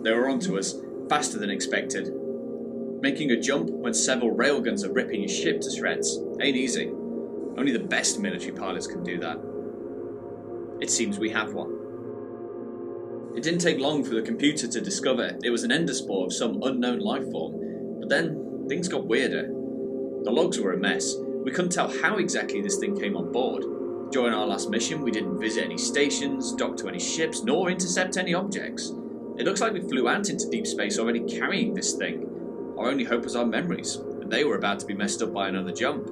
They were onto us, faster than expected. Making a jump when several railguns are ripping your ship to shreds ain't easy. Only the best military pilots can do that. It seems we have one. It didn't take long for the computer to discover it was an endospore of some unknown life form, but then things got weirder. The logs were a mess. We couldn't tell how exactly this thing came on board. During our last mission, we didn't visit any stations, dock to any ships, nor intercept any objects. It looks like we flew out into deep space already carrying this thing. Our only hope was our memories, and they were about to be messed up by another jump.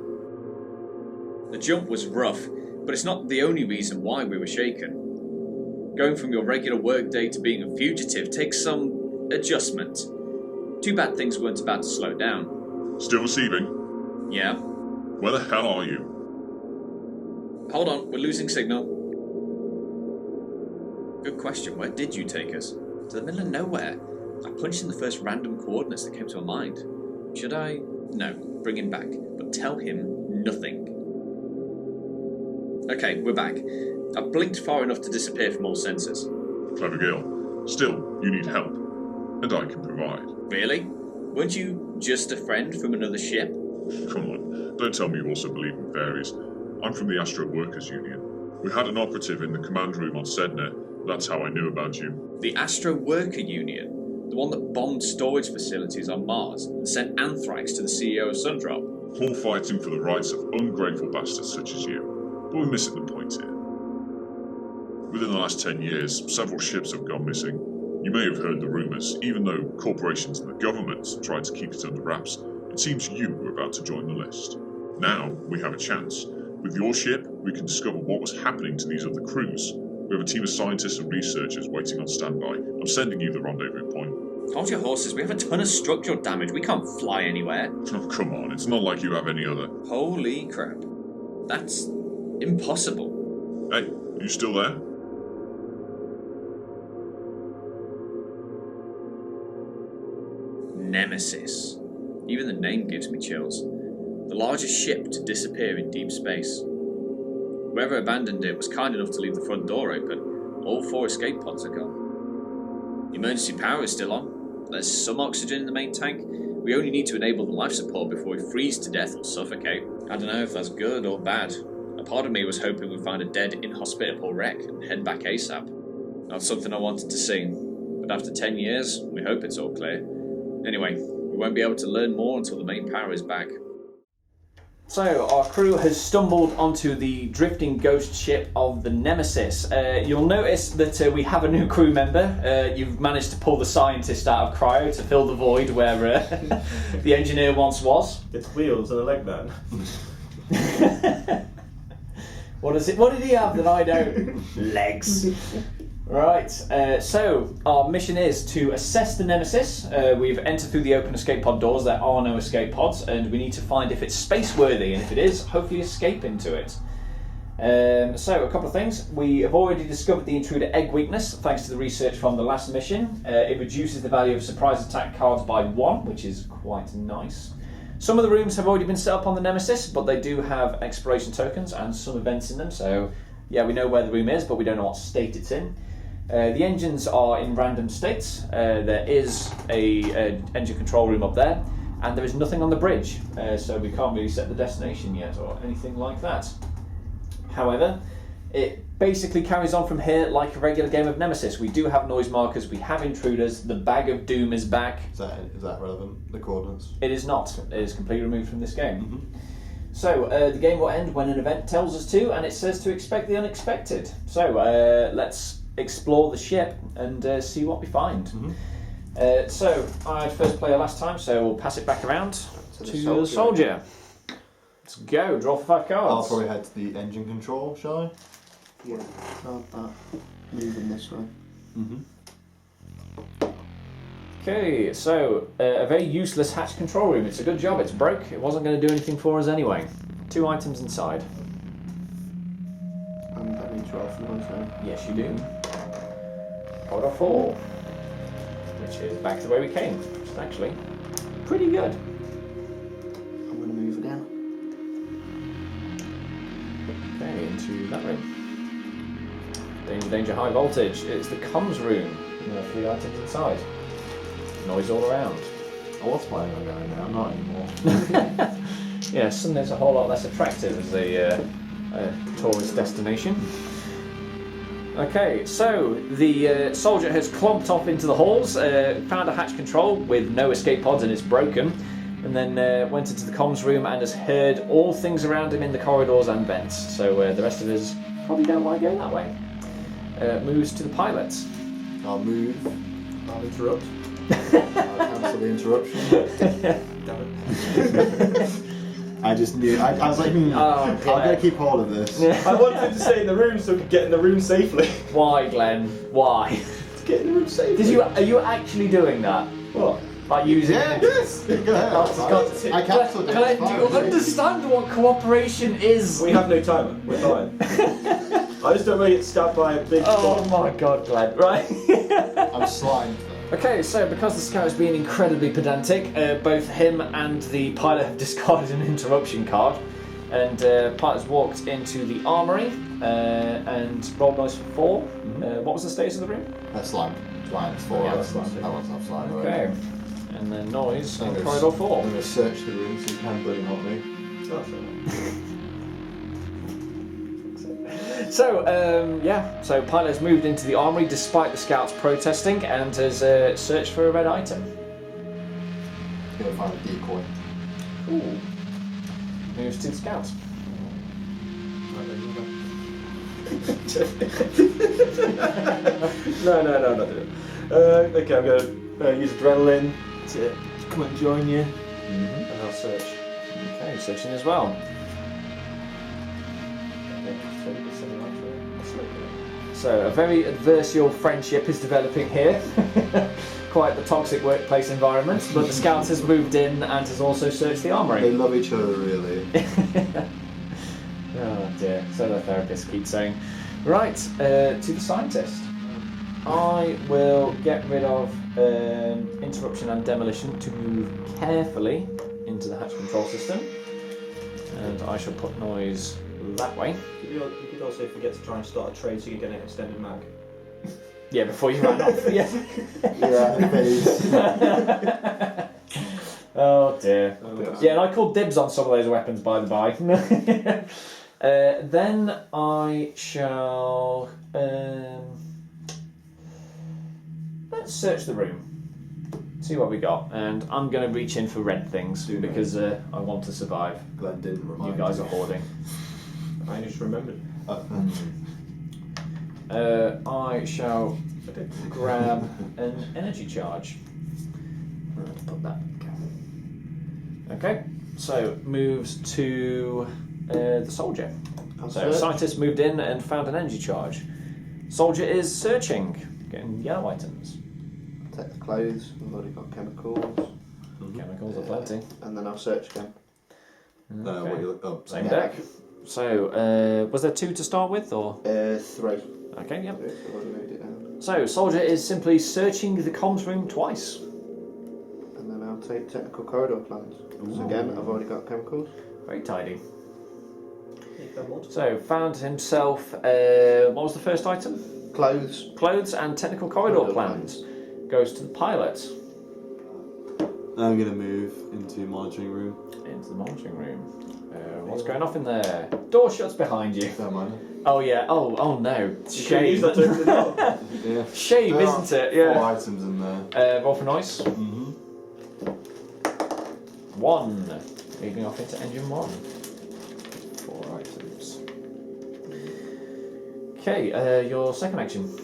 The jump was rough, but it's not the only reason why we were shaken. Going from your regular workday to being a fugitive takes some adjustment. Too bad things weren't about to slow down. Still receiving? Yeah. Where the hell are you? Hold on, we're losing signal. Good question, where did you take us? To the middle of nowhere. I punched in the first random coordinates that came to my mind. Should I? No, bring him back, but tell him nothing. Okay, we're back. I've blinked far enough to disappear from all sensors. Clever girl. Still, you need help. And I can provide. Really? Weren't you just a friend from another ship? Come on, don't tell me you also believe in fairies. I'm from the Astro Workers Union. We had an operative in the command room on Sedna. That's how I knew about you. The Astro Worker Union? The one that bombed storage facilities on Mars and sent anthrax to the CEO of Sundrop? All fighting for the rights of ungrateful bastards such as you. But we're missing the point here. Within the last 10 years, several ships have gone missing. You may have heard the rumours. Even though corporations and the government tried to keep it under wraps, it seems you were about to join the list. Now, we have a chance. With your ship, we can discover what was happening to these other crews. We have a team of scientists and researchers waiting on standby. I'm sending you the rendezvous point. Hold your horses, we have a ton of structural damage. We can't fly anywhere. Oh, come on, it's not like you have any other... Holy crap. That's impossible. Hey, are you still there? Nemesis. Even the name gives me chills. The largest ship to disappear in deep space. Whoever abandoned it was kind enough to leave the front door open. All 4 escape pods are gone. The emergency power is still on. There's some oxygen in the main tank. We only need to enable the life support before we freeze to death or suffocate. I don't know if that's good or bad. A part of me was hoping we'd find a dead, inhospitable wreck and head back ASAP. Not something I wanted to see. But after 10 years, we hope it's all clear. Anyway, we won't be able to learn more until the main power is back. So, our crew has stumbled onto the drifting ghost ship of the Nemesis. You'll notice that we have a new crew member. You've managed to pull the scientist out of cryo to fill the void where the engineer once was. It's wheels and a leg man. What did he have that I don't? Legs. Right, so our mission is to assess the Nemesis. We've entered through the open escape pod doors. There are no escape pods, and we need to find if it's space-worthy, and if it is, hopefully escape into it. So, a couple of things. We have already discovered the intruder egg weakness, thanks to the research from the last mission. It reduces the value of surprise attack cards by 1, which is quite nice. Some of the rooms have already been set up on the Nemesis, but they do have exploration tokens and some events in them, so yeah, we know where the room is, but we don't know what state it's in. The engines are in random states. There is a engine control room up there, and there is nothing on the bridge, so we can't really set the destination yet or anything like that. However, it basically carries on from here like a regular game of Nemesis. We do have noise markers, we have intruders, the bag of doom is back. Is that relevant, the coordinates? It is not. It is completely removed from this game. Mm-hmm. So, the game will end when an event tells us to, and it says to expect the unexpected. So, let's explore the ship and see what we find. Mm-hmm. So, I had first player last time, so we'll pass it back around to the soldier. Let's go, draw for 5 cards. I'll probably head to the engine control, shall I? Yeah, start that. Moving this way. Mm-hmm. Okay, so a very useless hatch control room. It's a good job it's broke. It wasn't going to do anything for us anyway. 2 items inside. And I need to roll for those now. Yes, you do. Order 4, which is back to the way we came. Which is actually pretty good. I'm going to move it down. Okay, into that room. Danger, danger, high voltage. It's the comms room. There are 3 items inside. Noise all around. I was planning on going there, I'm not anymore. Yeah, Sunday's a whole lot less attractive as a tourist destination. Okay, so the soldier has clomped off into the halls, found a hatch control with no escape pods and it's broken, and then went into the comms room and has heard all things around him in the corridors and vents. So the rest of us probably don't like going that way. Moves to the pilots. I'll move. I'll interrupt. I'll cancel the interruption. Damn it. I just knew. I was like, I'm going to keep hold of this. I wanted to stay in the room so I could get in the room safely. Why, Glenn? Why? To get in the room safely. Are you actually doing that? What? Like using? Yes! Go ahead. I cancelled it. Glenn, it's do you fine. understand what cooperation is? We have no timer. We're fine. I just don't want to get stabbed by a big Oh bomb. my god, Glenn. Right. I'm slimed though. Okay, so because the scout has been incredibly pedantic, both him and the pilot have discarded an interruption card, and pilot has walked into the armory and rolled noise for 4. What was the status of the room? Slimed. Slimed. 4 Yeah, hours. slimed. I want to have slime. Okay. And then noise on Okay. corridor 4. I'm going to search the room so you can bloody help me. Oh, sorry. So, so pilot has moved into the armory despite the scouts protesting and has searched for a red item. Going to find a decoy. Ooh. Moves to the scouts. No, not doing it. Okay, I'm going to use adrenaline to come and join you, and I'll search. Okay, searching as well. So, a very adversarial friendship is developing here. Quite the toxic workplace environment, but the scouts has moved in and has also searched the They armory. love each other, really. Oh dear, so the therapist keeps saying. Right, to the scientist. I will get rid of interruption and demolition to move carefully into the hatch control system. And I shall put noise that way. You could also forget to try and start a trade so you get an extended mag. Yeah, before you ran off. Yeah. Yeah, phase. Oh dear. Yeah, and I called dibs on some of those weapons, by the by. Then I shall let's search the room, see what we got, and I'm going to reach in for red things because I want to survive. Glenn didn't remind You guys me. are hoarding. I just remembered. I shall grab an energy charge. Let's put that. Okay, so moves to the soldier. So scientist moved in and found an energy charge. Soldier is searching, getting yellow items. Take the clothes, we've already got chemicals. Chemicals are plenty. And then I'll search again. What you look up? Same deck. So, was there 2 to start with, or? 3. Okay, yep. I've already moved it down. So, soldier is simply searching the comms room twice. And then I'll take technical corridor plans. So again, I've already got chemicals. Very tidy. You found more? So, found himself, what was the first item? Clothes. Clothes and technical corridor plans. Goes to the pilot. I'm going to move into monitoring room. Into the monitoring room. What's going off in there? Door shuts behind you. Don't mind. Oh yeah. Oh no. You could use Shame. that to open the door. Yeah. Shame, There are isn't it? 4 Yeah. items in there. Roll for noise. 1. Moving off into engine 1. 4 items. Okay. Your second action.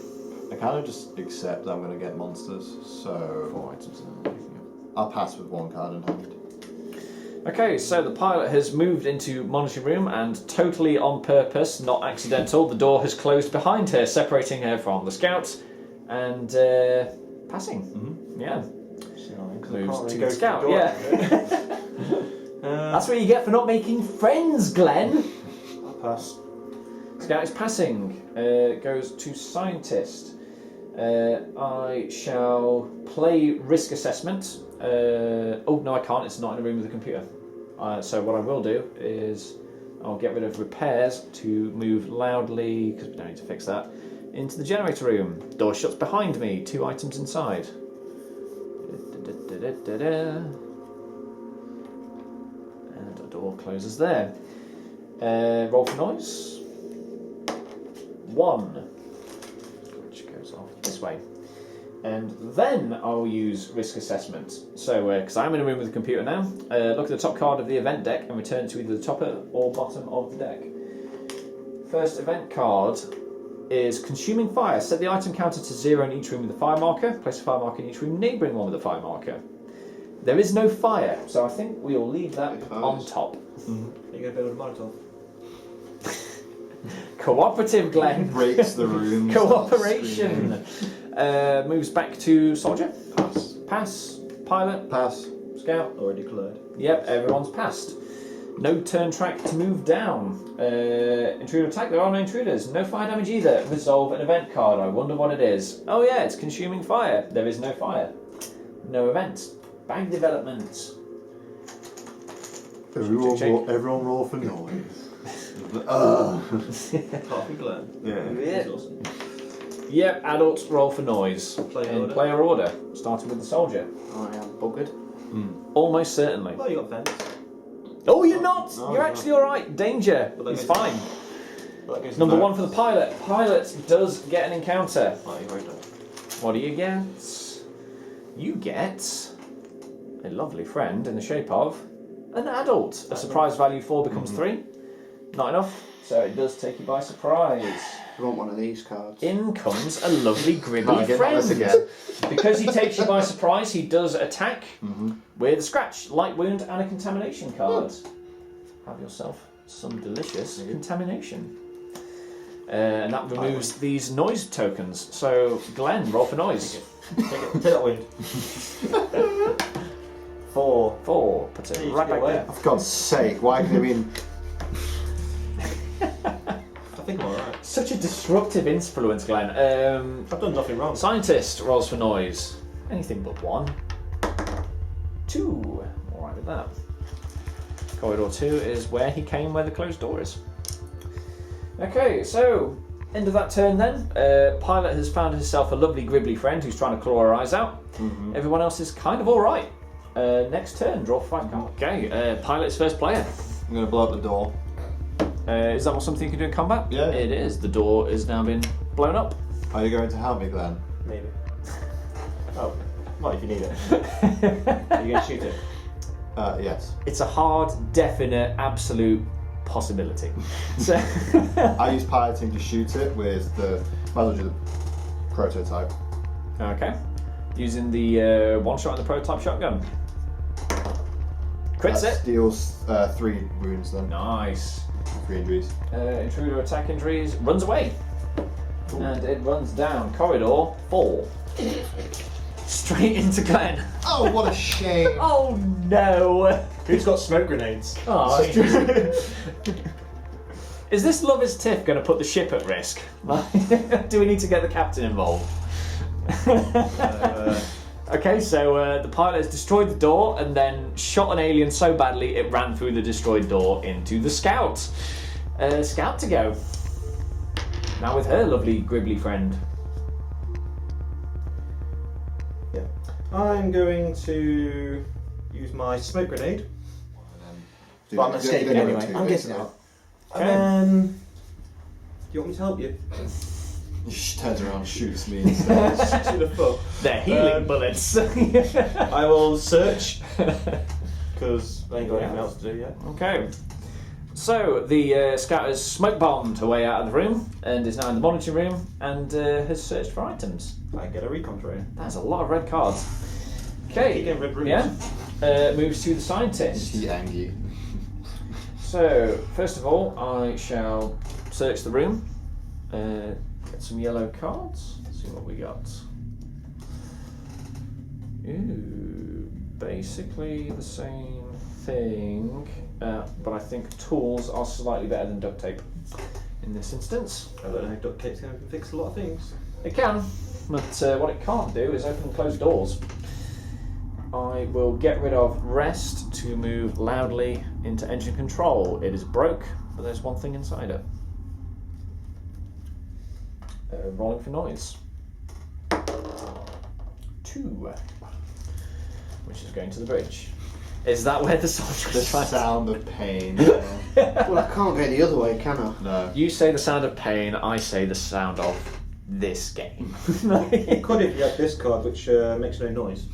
I kind of just accept that I'm going to get monsters, so 4 items. I'll pass with 1 card in hand. Okay, so the pilot has moved into monitoring room and totally on purpose, not accidental, the door has closed behind her, separating her from the scouts and passing. Yeah. Moves to the scout. Yeah. That's what you get for not making friends, Glenn. I'll pass. Scout is passing. Goes to scientist. I shall play risk assessment. Oh no, I can't. It's not in a room with a computer. So what I will do is I'll get rid of repairs to move loudly, because we don't need to fix that, into the generator room. Door shuts behind me. 2 items inside. And a door closes there. Roll for noise. 1. Which goes off this way. And then I'll use risk assessment. So, because I'm in a room with a computer now, look at the top card of the event deck and return to either the top or bottom of the deck. First event card is Consuming Fire. Set the item counter to 0 in each room with a fire marker. Place a fire marker in each room neighbouring one with a fire marker. There is no fire, so I think we'll leave that on top. Are you going to build a Molotov? Cooperative, Glenn. Breaks the room. Cooperation. Moves back to soldier. Pass. Pass. Pilot. Pass. Scout. Already cleared. Yep, everyone's passed. No turn track to move down. Intruder attack. There are no intruders. No fire damage either. Resolve an event card. I wonder what it is. Oh yeah, it's Consuming Fire. There is no fire. No event. Bag development. Everyone roll for noise. Half a Glen. Yeah. Awesome. Yep, adults roll for noise. Player order. Starting with the soldier. I am buggered. Almost certainly. Well, you got fence. Oh, you're not! No, You're I'm actually alright. Danger. Well, that He's goes- fine. Well, that goes Number back. 1 for the pilot. Pilot does get an encounter. Oh, you're right there. What do you get? You get a lovely friend in the shape of an adult. A surprise value 4 becomes 3. Not enough, so it does take you by surprise. I want one of these cards. In comes a lovely gribbly Get friend. this again. Because he takes you by surprise, he does attack with a scratch, light wound, and a contamination card. Have yourself some delicious contamination. And that removes these noise tokens. So, Glenn, roll for noise. Take that wind. 4. 4. Put Hey, it you right get back away. there. For God's sake, why can it be in... I think I'm alright. Such a disruptive influence, Glenn. I've done nothing wrong. Scientist rolls for noise. Anything but 1. 2. Alright with that. Corridor 2 is where he came, where the closed door is. Okay, so end of that turn then. Pilot has found himself a lovely gribbly friend who's trying to claw her eyes out. Everyone else is kind of alright. Next turn, draw 5 cards. Okay, Pilot's first player. I'm going to blow up the door. Is that something you can do in combat? Yeah. It is. The door has now been blown up. Are you going to help me, Glenn? Maybe. Oh, well, if you need it. Are you going to shoot it? Yes. It's a hard, definite, absolute possibility. So I use piloting to shoot it with the... Might as well do the prototype. okay. Using the one shot in the prototype shotgun. Crits That it. deals 3 wounds then. Nice. 3 injuries. Intruder attack injuries. Runs away. And it runs down corridor 4. Straight into Glenn. Oh, what a shame! Oh no! Who's got smoke grenades? Oh, is this Lover's Tiff going to put the ship at risk? Do we need to get the captain involved? Okay, so the pilot has destroyed the door and then shot an alien so badly it ran through the destroyed door into the scout. Scout to go. Now with her lovely gribbly friend. Yeah. I'm going to use my smoke grenade. But I'm escaping anyway. I'm getting out. Okay. And then... Do you want me to help you? She turns around and shoots me instead. To the foot. They're healing bullets. I will search. Because I ain't got anything else to do yet. Okay. So the scout has smoke bombed her way out of the room and is now in the monitoring room and has searched for items. I get a recon train. That's a lot of red cards. Keep Okay. getting red rooms. Yeah. Moves to the scientist. Is he angry? So first of all, I shall search the room. Get some yellow cards. Let's see what we got. Ooh, basically the same thing, but I think tools are slightly better than duct tape in this instance. I don't know if duct tape's going to fix a lot of things. It can, but what it can't do is open and close doors. I will get rid of rest to move loudly into engine control. It is broke, but there's one thing inside it. Rolling for noise. 2. which is going to the bridge. Is that where the soldier The is trying to... sound of pain. Well, I can't go the other way, can I? No. You say the sound of pain, I say the sound of this game. You could if you had this card, which makes no noise.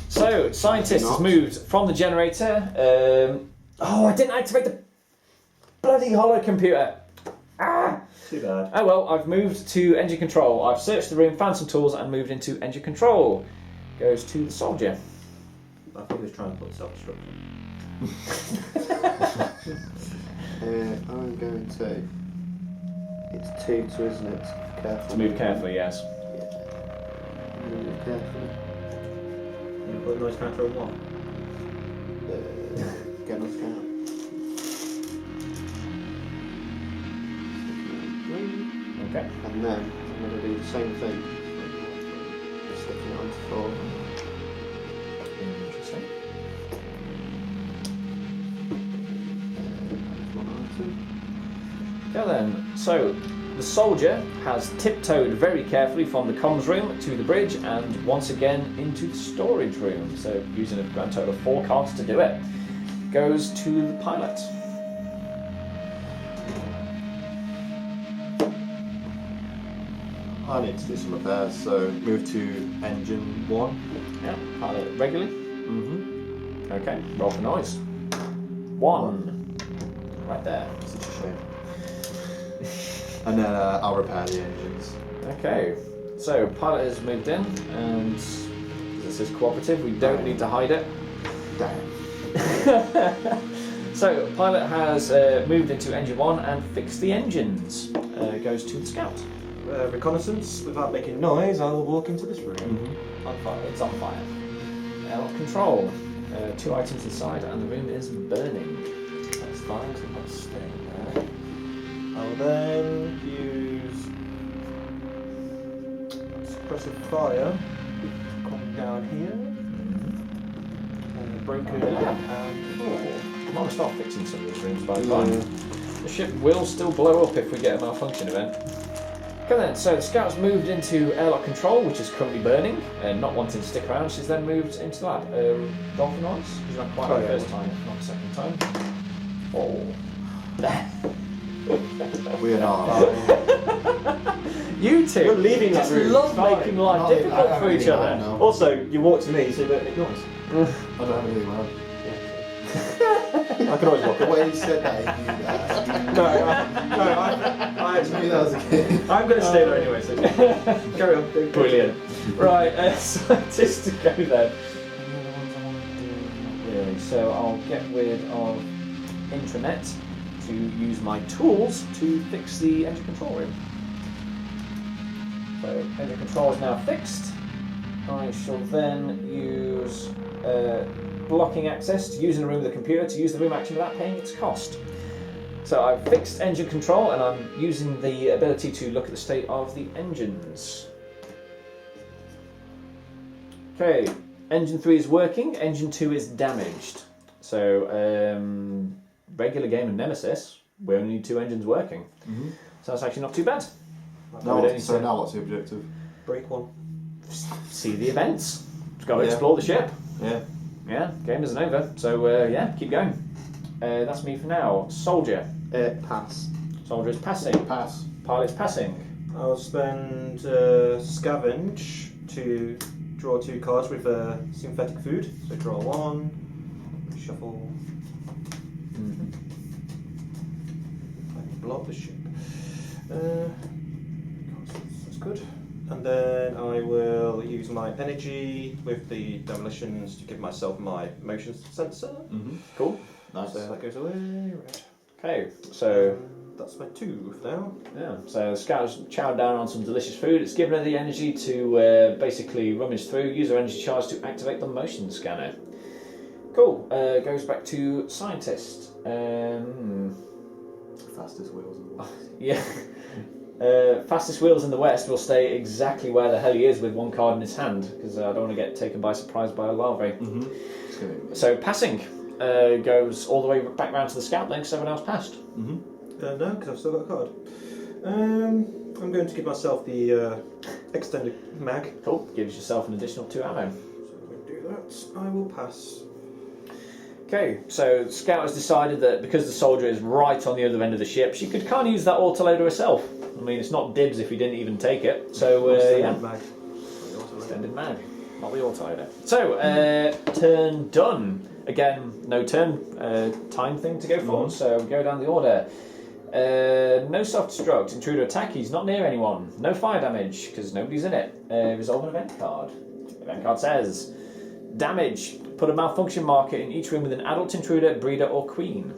So, scientist has moved from the generator. I didn't activate the bloody holo computer. Ah! Too bad. Oh well, I've moved to engine control. I've searched the room, found some tools, and moved into engine control. Goes to the soldier. I think he was trying to put self-destruction. I'm going to. It's 2 to, isn't it? Careful. To move carefully, yes. Yeah. I'm going to move carefully. You put a noise counter on 1. Get on scout. Okay. And then I'm going to do the same thing. Just sticking it onto 4. Interesting. Okay then, so the soldier has tiptoed very carefully from the comms room to the bridge and once again into the storage room. So using a grand total of 4 cards to do it. Goes to the pilot. I need to do some repairs, so move to engine 1. Yeah, pilot regularly. Mm-hmm. Okay, roll for noise. 1. Right there. Such a shame. And then I'll repair the engines. Okay, so pilot has moved in and this is cooperative, we don't need to hide it. Damn. So pilot has moved into engine 1 and fixed the engines. Goes to the scout. Reconnaissance, without making noise, I will walk into this room. Mm-hmm. On fire. It's on fire. Out of control. 2 items inside and the room is burning. That's fine, so let's stay there. I will then use suppressive fire. Come down here. Broken and I'm going to start fixing some of these rooms by the time. The ship will still blow up if we get a malfunction event. Okay then, so the scout's moved into airlock control, which is currently burning, and not wanting to stick around. She's then moved into the lab. Roll for noise. She's not quite the first time, not the second time. Oh. We are not. You two You're leaving that just room. love It's fine. making life I difficult don't for really each other. mind now. Also, you walk to me, so you don't make noise. I don't have anything around. I can always walk The away. way you said that, you knew that. I I knew that was a kid. I'm going to stay there anyway, so carry on. Brilliant. Right, scientist to go then. Really, so I'll get rid of intranet to use my tools to fix the engine control room. So engine control is now fixed. I shall then use blocking access to use in the room with the computer to use the room action without paying its cost. So I've fixed engine control and I'm using the ability to look at the state of the engines. Okay, engine 3 is working, engine 2 is damaged. So regular game of Nemesis, we only need 2 engines working. Mm-hmm. So that's actually not too bad. Now what's the objective? Break 1. See the events. Just got to Yeah. explore the ship. Yeah. Yeah, game isn't over. So yeah, keep going. That's me for now. Soldier. Pass. Soldier is passing. Pass. Pilot's passing. I'll spend scavenge to draw 2 cards with synthetic food. So draw 1, shuffle. I can blow up the ship. That's good. And then I will use my energy with the demolitions to give myself my motion sensor. Mm-hmm. Cool. Nice. So that goes away. Right. Okay, so That's my 2 for now. yeah, so the scout's chowed down on some delicious food. It's given her the energy to basically rummage through, use her energy charge to activate the motion scanner. Cool. Goes back to scientist. Fastest wheels in the world. Yeah. Fastest wheels in the west will stay exactly where the hell he is with 1 card in his hand because I don't want to get taken by surprise by a larvae. Mm-hmm. So passing goes all the way back round to the scout then because everyone else passed. Mm-hmm. No, because I've still got a card. I'm going to give myself the extended mag. Cool. Gives yourself an additional 2 ammo. So I'm going to do But I will pass. Okay, so the scout has decided that because the soldier is right on the other end of the ship, she could kind of use that autoloader herself. I mean, it's not dibs if he didn't even take it. So, yeah. Extended mag, not the autoloader. So, turn done. Again, no turn time thing to go for, so we go down the order. No self-destruct, intruder attack, he's not near anyone. No fire damage, because nobody's in it. Resolve an event card. Event card says, damage, put a malfunction marker in each room with an adult intruder, breeder, or queen.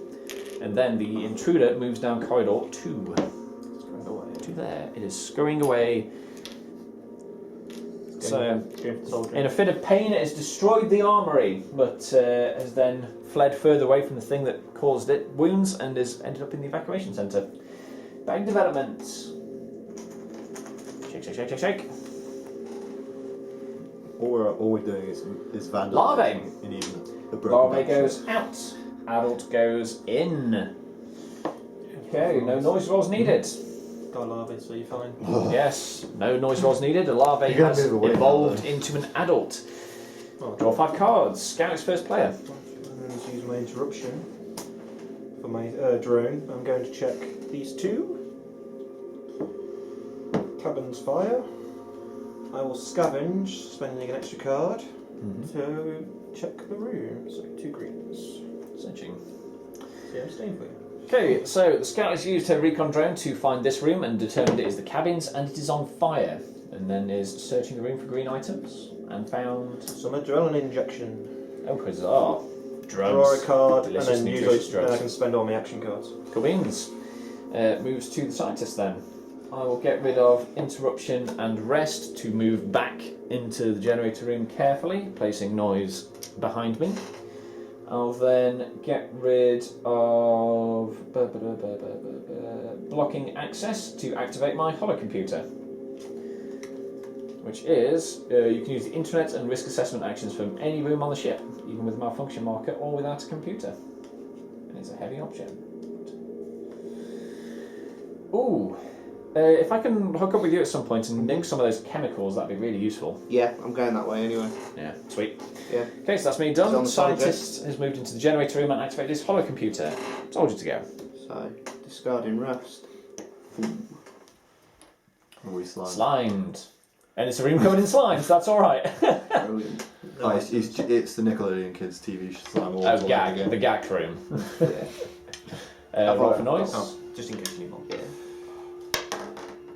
And then the intruder moves down corridor 2. Scurrying away. To there. It is scurrying away. So, in a fit of pain, it has destroyed the armory, but has then fled further away from the thing that caused it wounds and has ended up in the evacuation centre. Bag development. Shake, shake, shake, shake, shake. All we're doing is vandalism. Larvae. In even a broken Larvae back goes ship. out. Adult goes in. Okay, no noise rolls needed. Got larvae, so you're fine. Yes, no noise rolls needed. A larvae You're gonna has move away now, evolved though. into an adult. Oh, Draw 5 cards. Scout is first player. I'm going to use my interruption for my drone. I'm going to check these 2. Cabin's fire. I will scavenge, spending an extra card to check the room. So 2 greens. Searching. See, I'm staying for you. Okay, so the scout has used her recon drone to find this room and determined it is the cabins and it is on fire. And then is searching the room for green items and found Some adrenaline injection. oh huzzah. Drugs. Draw a card Delicious and then nutritious use it. drugs. Then I can spend all my action cards. Cool beans. Moves to the scientist then. I will get rid of interruption and rest to move back into the generator room carefully, placing noise behind me. I'll then get rid of blocking access to activate my holocomputer, which is you can use the internet and risk assessment actions from any room on the ship, even with a malfunction marker or without a computer. And it's a heavy object. Ooh. If I can hook up with you at some point and link some of those chemicals, that'd be really useful. Yeah, I'm going that way anyway. Yeah, sweet. Yeah. Okay, so that's me It's on done. the side Scientist has moved into the generator room and activated his holocomputer. Soldier to go. So, discarding rest. Are we slime? Slimed. And it's a room covered in slime, so that's alright. Brilliant. Oh, it's the Nickelodeon Kids TV slime. all Oh, over gag. again. The gag room. Yeah. Roll for noise. Oh, just in case you need one. Yeah.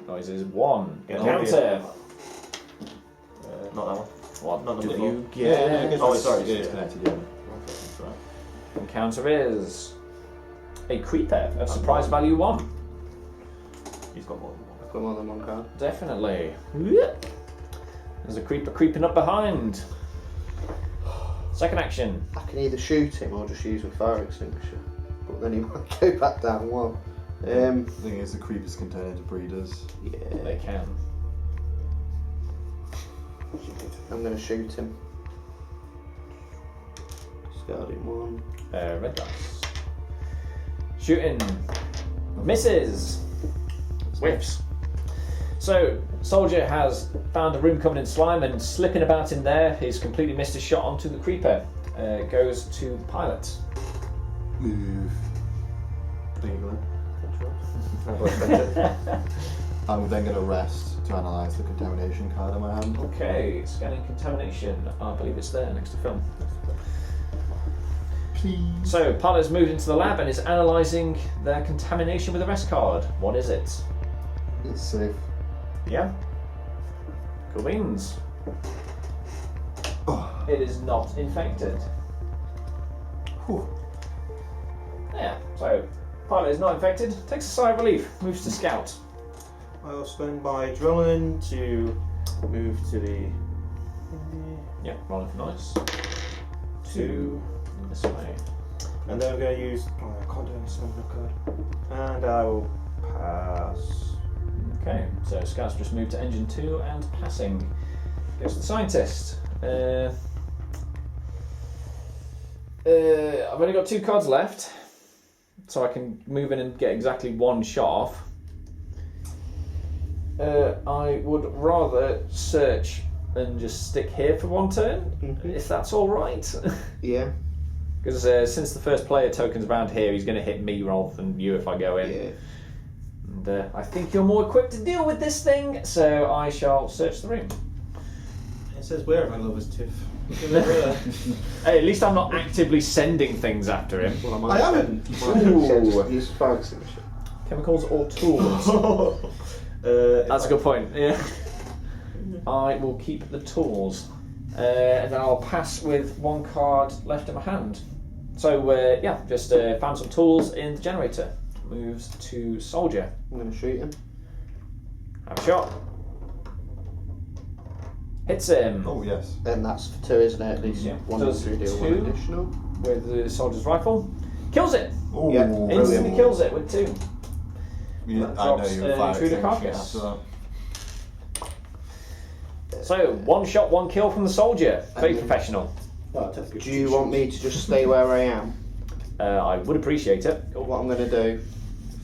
Noise is 1. Yeah, Encounter. Not that one. What Not do number you four. get? Oh, sorry. It's Yeah. connected, yeah. That's right. Encounter is a creeper of surprise value 1. He's got more than one. I've got more than one card. Definitely. There's a creeper creeping up behind. Second action. I can either shoot him or just use my fire extinguisher. But then he might go back down 1. The thing is, the creepers can turn into breeders. Yeah. They can. I'm going to shoot him. Discarding 1. Red dice. Shooting. Misses. Whiffs. So, soldier has found a room covered in slime and slipping about in there, he's completely missed his shot onto the creeper. Goes to the pilot. Move. I'm then going to rest to analyse the contamination card in my hand. Okay, scanning contamination. I believe it's there next to film. Please. So, pilot's moved into the lab and is analysing their contamination with a rest card. What is it? It's safe. Yeah. Cool beans. Oh. It is not infected. Whew. Yeah, so pilot is not infected, takes a sigh of relief, moves to scout. I will spend my adrenaline to move to the. Yeah, rolling for noise. 2 this way. And then I'm going to use. Oh, I can't do any spend no card. And I will pass. Okay, so scout's just moved to engine 2 and passing. Goes to the scientist. I've only got 2 cards left, so I can move in and get exactly 1 shot off. I would rather search and just stick here for one turn, if that's all right. Yeah. Because since the first player token's around here, he's going to hit me rather than you if I go in. Yeah. And I think you're more equipped to deal with this thing, so I shall search the room. It says, where are my lovers, Tiff? Hey, at least I'm not actively sending things after him. Well, I haven't. Ooh. Use fire extinguisher. Chemicals or tools? That's a good point, yeah. I will keep the tools. And then I'll pass with one card left in my hand. So, yeah, just found some tools in the generator. Moves to soldier. I'm going to shoot him. Have a shot. Hits him. Oh, yes. And that's for 2, isn't it? At least Yeah. one Does injury deal, 2 one additional. with the soldier's rifle. Kills it. Ooh, Yeah. Instantly kills it with 2. You, That I know drops, you're a fire intruder extinguisher, carcass. so- So, 1 shot, 1 kill from the soldier. Very professional. Do you want me to just stay where I am? I would appreciate it. What I'm going to do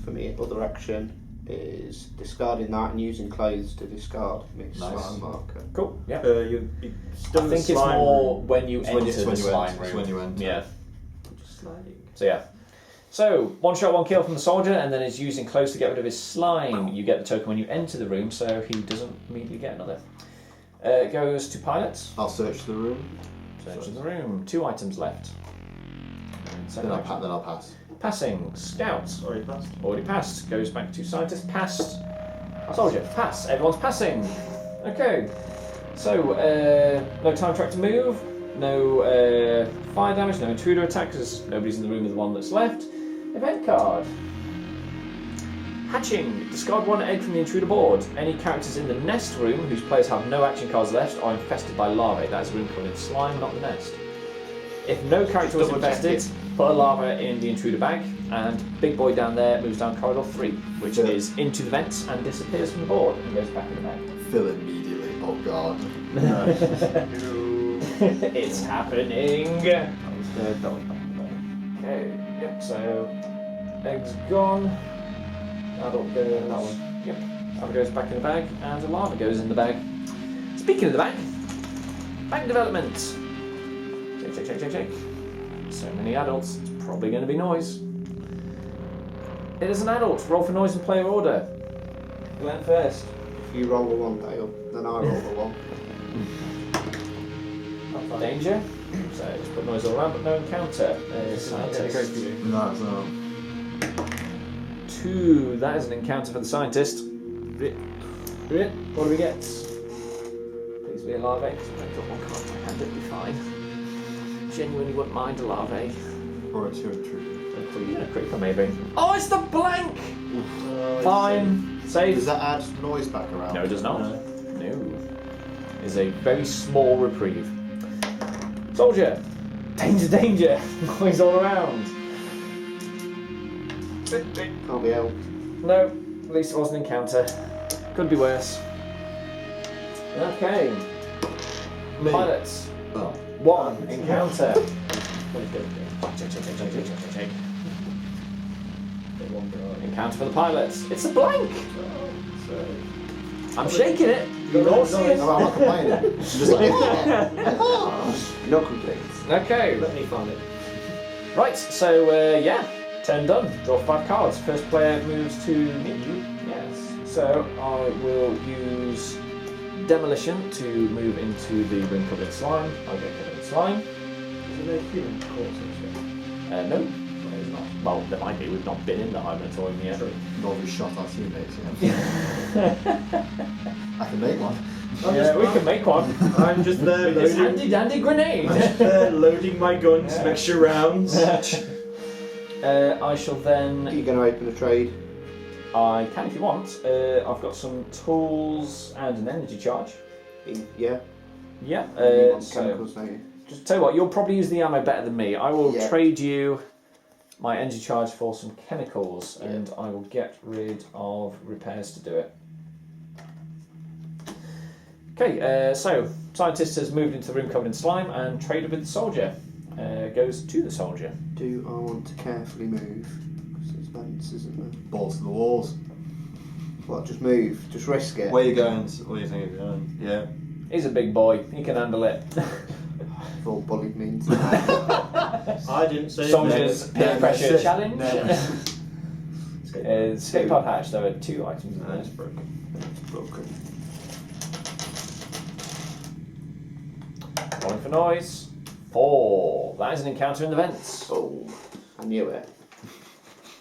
for me other action is discarding that and using clothes to discard mixed Nice. slime marker. Cool, yeah. You I think it's more when you enter It's the when you slime enter, room. it's when you enter. Yeah. sliding. So yeah. So 1 shot, 1 kill from the soldier, and then is using clothes to get rid of his slime. You get the token when you enter the room, so he doesn't immediately get another. It goes to pilots. I'll search the room. Search in the room. 2 items left. And second Then action. I'll pass. Passing. Scout. Already passed. Already passed. Goes back to scientist. Passed. Soldier. Pass. Everyone's passing. Okay. So, no time track to move. No fire damage. No intruder attack because nobody's in the room with the one that's left. Event card. Hatching. Discard 1 egg from the intruder board. Any characters in the nest room whose players have no action cards left are infested by larvae. That is a room covered in slime, not the nest. If no character was infested, put a larva in the intruder bag, and big boy down there moves down corridor 3, which is into the vents and disappears from the board and goes back in the bag. Fill immediately. Oh god. It's happening. That was back in the bag. Okay, yep, so egg's gone. Adult goes. That one. Yep. Adult goes back in the bag, and the larva goes in the bag. Speaking of the bag, bag development. Check. So many adults, it's probably going to be noise. It is an adult. Roll for noise in player order. Glenn first. If you roll a 1, Dale, then I roll a 1. Danger. So just put noise all around, but no encounter. Scientist. No, it's not. 2. That is an encounter for the scientist. What do we get? Please be a larvae. Because if I got 1 card in my hand, it'd be fine. Genuinely wouldn't mind a larvae. Or a 2 intruder. A creeper maybe. Oh, it's the blank! Fine. Save. Does that add noise back around? No, it does not. No. It's a very small reprieve. Soldier! Danger! Noise all around. Can't be helped. No, at least it was an encounter. Could be worse. Okay. Me. Pilots. Oh. 1 encounter. Check. Encounter for the pilots. It's a blank! I'm shaking it. You're not seeing it. I'm not complaining. I'm just like, No complaints. Okay. Let me find it. Right, so yeah, turn done. Draw 5 cards. First player moves to me. Yes. So I will use demolition to move into the room covered in slime. I'll get covered in slime. Is there no human corpse? No, there's not. Well, there might be. We've not been in the hibernatorium yet. nor we shot our teammates. Yeah. I can make one. Yeah, we can make one. I'm just there With this loading, handy dandy grenade. loading my gun, some extra rounds. I shall then. Are you going to open a trade? I can if you want. I've got some tools and an energy charge. Yeah. Yeah. You want So chemicals, don't you? just tell you what, you'll probably use the ammo better than me. I will Yeah. trade you my energy charge for some chemicals, and I will get rid of repairs to do it. Okay, so scientist has moved into the room covered in slime and traded with the soldier. Goes to the soldier. Do I want to carefully move? Because there's vents, isn't there? Balls to the walls. What, just move? Just risk it? Where are you going? Where do you think you're going? Yeah. He's a big boy. He can handle it. You've all bullied me into I didn't say Soldiers peer pressure challenge. Escape Escape pod hatch. There are 2 items. pod. It's broken. It's broken. Rolling for noise. 4. That is an encounter in the vents. Oh, I knew it.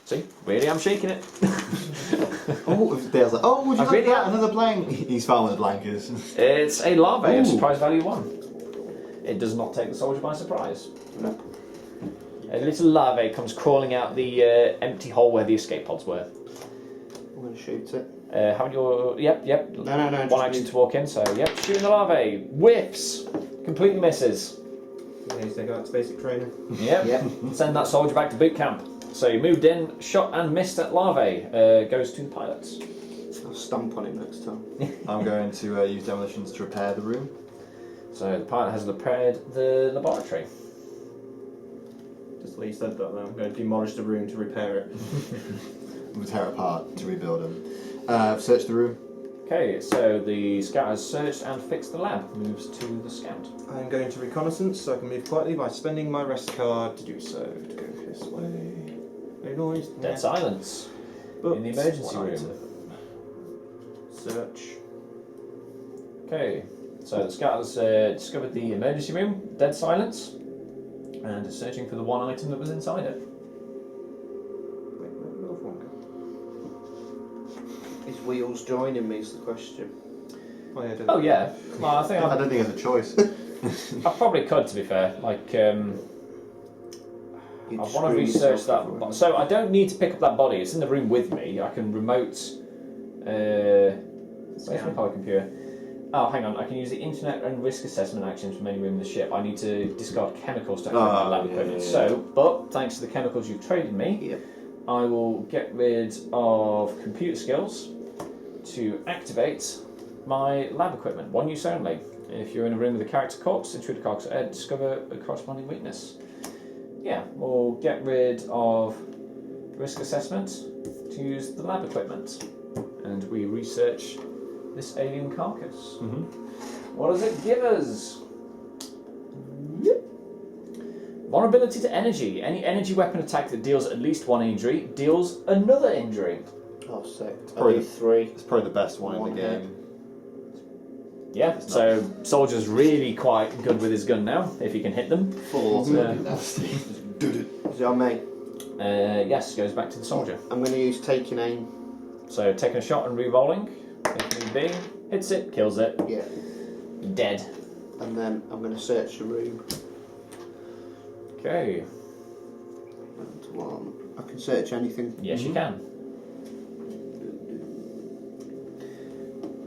See, really, I'm shaking it. Oh, Dale's like, oh, would you I like really that? am. Another blank. He's found where the blank is. It's a larvae of Ooh. surprise value 1. It does not take the soldier by surprise. No. A little larvae comes crawling out the empty hole where the escape pods were. I'm going to shoot it. Haven't your... Yep. No. One just action move. to walk in, so yep, shooting the larvae. Whiffs. Completely misses. Yeah, he's taking that to basic training. Yep. Yep. Send that soldier back to boot camp. So you moved in, shot and missed at larvae. Goes to the pilots. I'll stamp on him next time. I'm going to use demolitions to repair the room. So the pilot has repaired the laboratory. Just the way you said that, though. I'm going to demolish the room to repair it. We'll tear it apart to rebuild them. Search the room. Okay, so the scout has searched and fixed the lab. Moves to the scout. I'm going to reconnaissance so I can move quietly by spending my rest card to do so. To go this way. No noise. Dead silence. But In the emergency one room. item. Search. Okay, so the scout has discovered the emergency room. Dead silence. And is searching for the one item that was inside it. Wait, where did the other one go? His wheels joining me is the question. Oh, yeah, I did. Oh yeah. Well, I think I don't think there's a choice. I probably could, to be fair. Like, You'd I want screw to research yourself that. everywhere. So I don't need to pick up that body. It's in the room with me. I can remote. Where's my pilot computer? Oh, hang on. I can use the internet and risk assessment actions from any room in the ship. I need to discard chemicals to activate my lab equipment. yeah. So, but thanks to the chemicals you've traded me, Yep. I will get rid of computer skills to activate my lab equipment. One use only. If you're in a room with a character corpse, intruder corpse, discover a corresponding weakness. Yeah, we'll get rid of risk assessment to use the lab equipment. And we research this alien carcass. Mm-hmm. What does it give us? Vulnerability to energy. Any energy weapon attack that deals at least 1 injury deals another injury. Oh, sick. probably I do 3. It's probably the best one in One the hit. game. Yeah, so soldier's really quite good with his gun now, if he can hit them. 4. Yeah. Nasty. Is it on me? Yes, goes back to the soldier. I'm going to use taking aim. So taking a shot and re-rolling. If need be, hits it, kills it, Yeah. dead. And then I'm going to search the room. Okay, And 1. I can search anything. yes you can.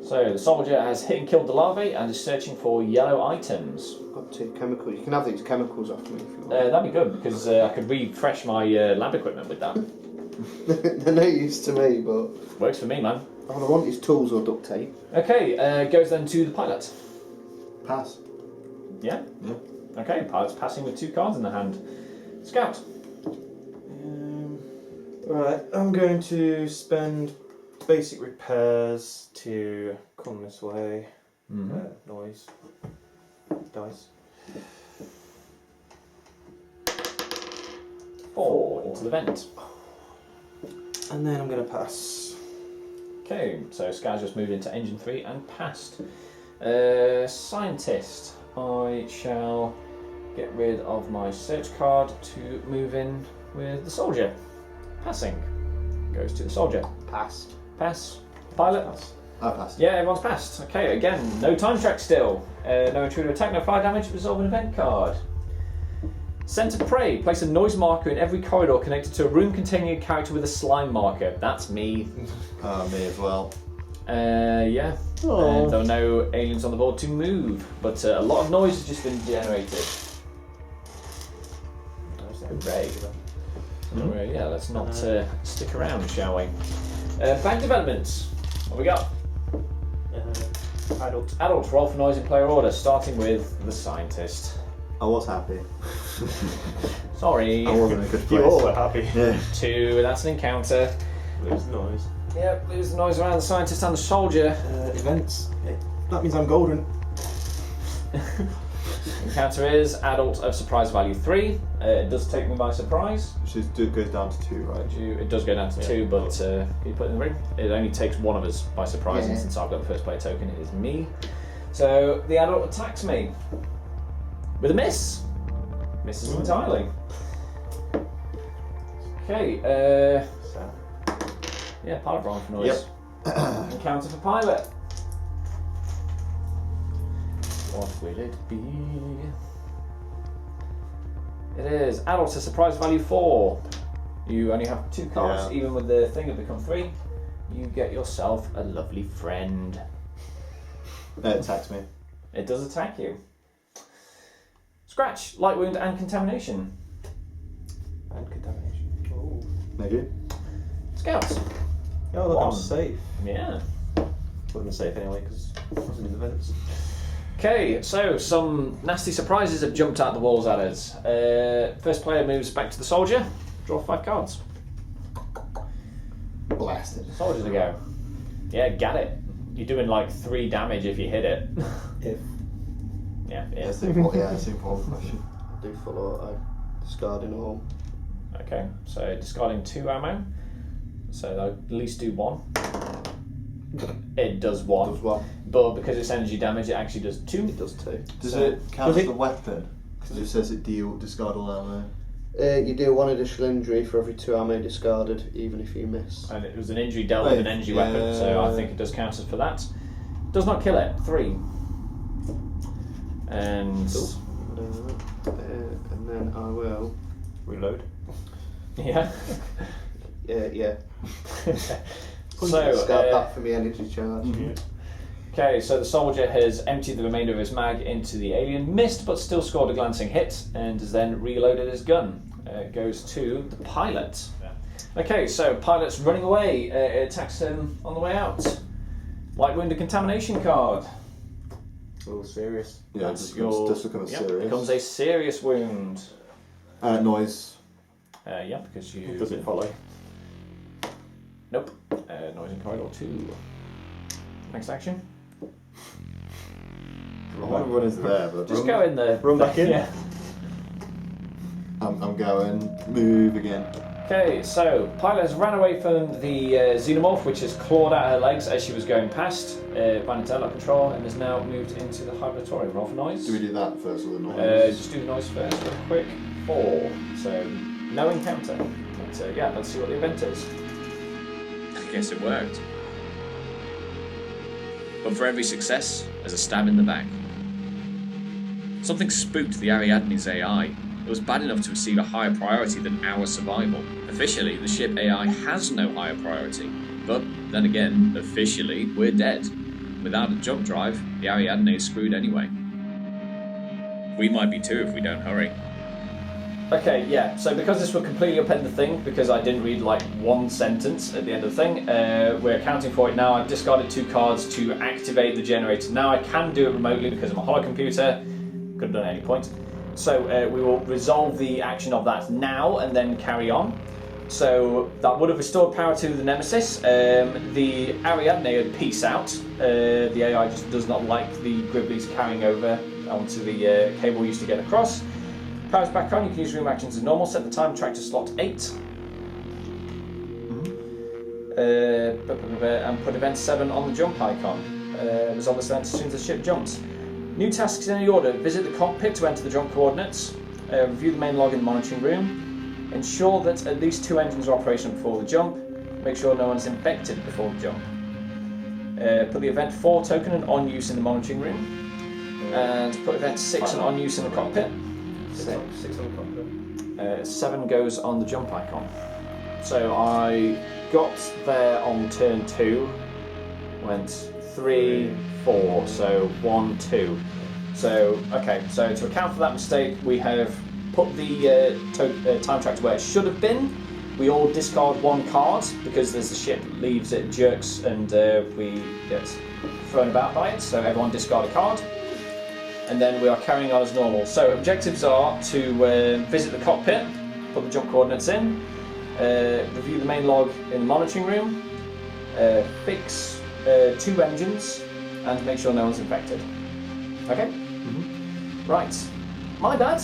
So the soldier has hit and killed the larvae and is searching for yellow items. I've got 2 chemicals. You can have these chemicals off me if you want. That'd be good because I could refresh my lab equipment with that. They're no use to me, but Works for me, man. all I want is tools or duct tape. Okay, goes then to the pilot. Pass. Yeah? Yeah. Okay, pilot's passing with 2 cards in the hand. Scout. Right, I'm going to spend basic repairs to come this way. Noise. Dice. 4 into the vent. And then I'm going to pass. Okay, so Scout's just moved into engine 3 and passed. Scientist. I shall get rid of my search card to move in with the soldier. Passing. Goes to the soldier. Pass. Pass. Pilot. I passed. Yeah, everyone's passed. Okay, again, no time track still. No intruder attack, no fire damage, resolve an event card. Centre prey. Place a noise marker in every corridor connected to a room containing a character with a slime marker. That's me. Me as well. Yeah. And there are no aliens on the board to move, but a lot of noise has just been generated. Hooray. Hooray. Yeah, let's not stick around, shall we? Bank development. What we got? Adult. Adult, roll for noise in player order, starting with the scientist. I was happy. Sorry. I wasn't in a good place. You all were happy. Yeah. 2, that's an encounter. There's noise. Yep, lose the noise around the scientist and the soldier. Events. That means I'm golden. Encounter is adult of surprise value 3. It does take me by surprise. Which goes down to 2, right? It does go down to 2, but you put it in the ring. It only takes one of us by surprise, and since I've got the first player token, it is me. So the adult attacks me with a miss. Misses entirely. Okay. Yeah, pilot roll for noise. Yep. Encounter for pilot. What will it be? It is adult to surprise value 4. You only have 2 cards, even with the thing it become 3. You get yourself a lovely friend. It attacks me. It does attack you. Scratch, light wound, and contamination. And contamination. Oh. Maybe. Scouts. Oh, look, 1. I'm safe. Yeah. Would have been safe anyway because I wasn't in the vents. Okay, so some nasty surprises have jumped out the walls at us. First player moves back to the soldier. Draw 5 cards. Blasted. Soldier to go. Yeah, get it. You're doing like 3 damage if you hit it. If. Yeah, That's the important question. Do full auto. Discarding all. Okay, so discarding 2 ammo. So they'll at least do 1. It does 1. Does 1. But because it's energy damage, it actually does 2. It does 2. Does So- it count does as it- a weapon? Because it says it discard all ammo. You do 1 additional injury for every 2 ammo discarded, even if you miss. And it was an injury dealt with an energy weapon, so I think it does count as for that. Does not kill it. 3. And And then I will. Reload. yeah. Yeah. So Discard that for my energy charge. okay, so the soldier has emptied the remainder of his mag into the alien, missed but still scored a glancing hit, and has then reloaded his gun. Goes to the pilot. Okay, so pilot's running away. It attacks him on the way out. Light wound, a contamination card. Oh, serious. Yeah, That's it your- just becomes Yep, serious. becomes a serious wound. Noise. Yeah, because you. Does it follow? Nope. Noise in corridor 2. Next action. I wonder what is there, but Just go in there. Run back in. Yeah. I'm going. Move again. Okay, so Pilot has ran away from the xenomorph, which has clawed at her legs as she was going past, finding airlock control, and has now moved into the hibernatorium. Roll for noise. Do we do that first or the noise? Just do the noise first, real quick. 4. So no encounter. But yeah, let's see what the event is. I guess it worked. But for every success, there's a stab in the back. Something spooked the Ariadne's AI. It was bad enough to receive a higher priority than our survival. Officially, the ship AI has no higher priority. But then again, officially, we're dead. Without a jump drive, the Ariadne is screwed anyway. We might be too if we don't hurry. Okay, yeah, so because this will completely upend the thing, because I didn't read like one sentence at the end of the thing, we're accounting for it now. I've discarded 2 cards to activate the generator. Now I can do it remotely because I'm a holocomputer. Could have done it at any point. So we will resolve the action of that now and then carry on. So that would have restored power to the Nemesis. The Ariadne would peace out. The AI just does not like the Gribblies carrying over onto the cable used to get across. Power's back on, you can use room actions as normal. Set the time track to slot 8. And put event 7 on the jump icon. Resolve this event as soon as the ship jumps. New tasks in any order. Visit the cockpit to enter the jump coordinates. Review the main log in the monitoring room. Ensure that at least 2 engines are operational before the jump. Make sure no one's infected before the jump. Put the event 4 token and on use in the monitoring room. And put event 6 and on use in the cockpit. 6 on the cockpit. 7 goes on the jump icon. So I got there on turn 2, went 3, 4, so 1, 2. So, okay, so to account for that mistake, we have put the time track to where it should have been. We all discard 1 card because as the ship leaves, it jerks and we get thrown about by it. So everyone discard a card. And then we are carrying on as normal. So objectives are to visit the cockpit, put the jump coordinates in, review the main log in the monitoring room, fix 2 engines, and make sure no one's infected. Okay? Right. My bad.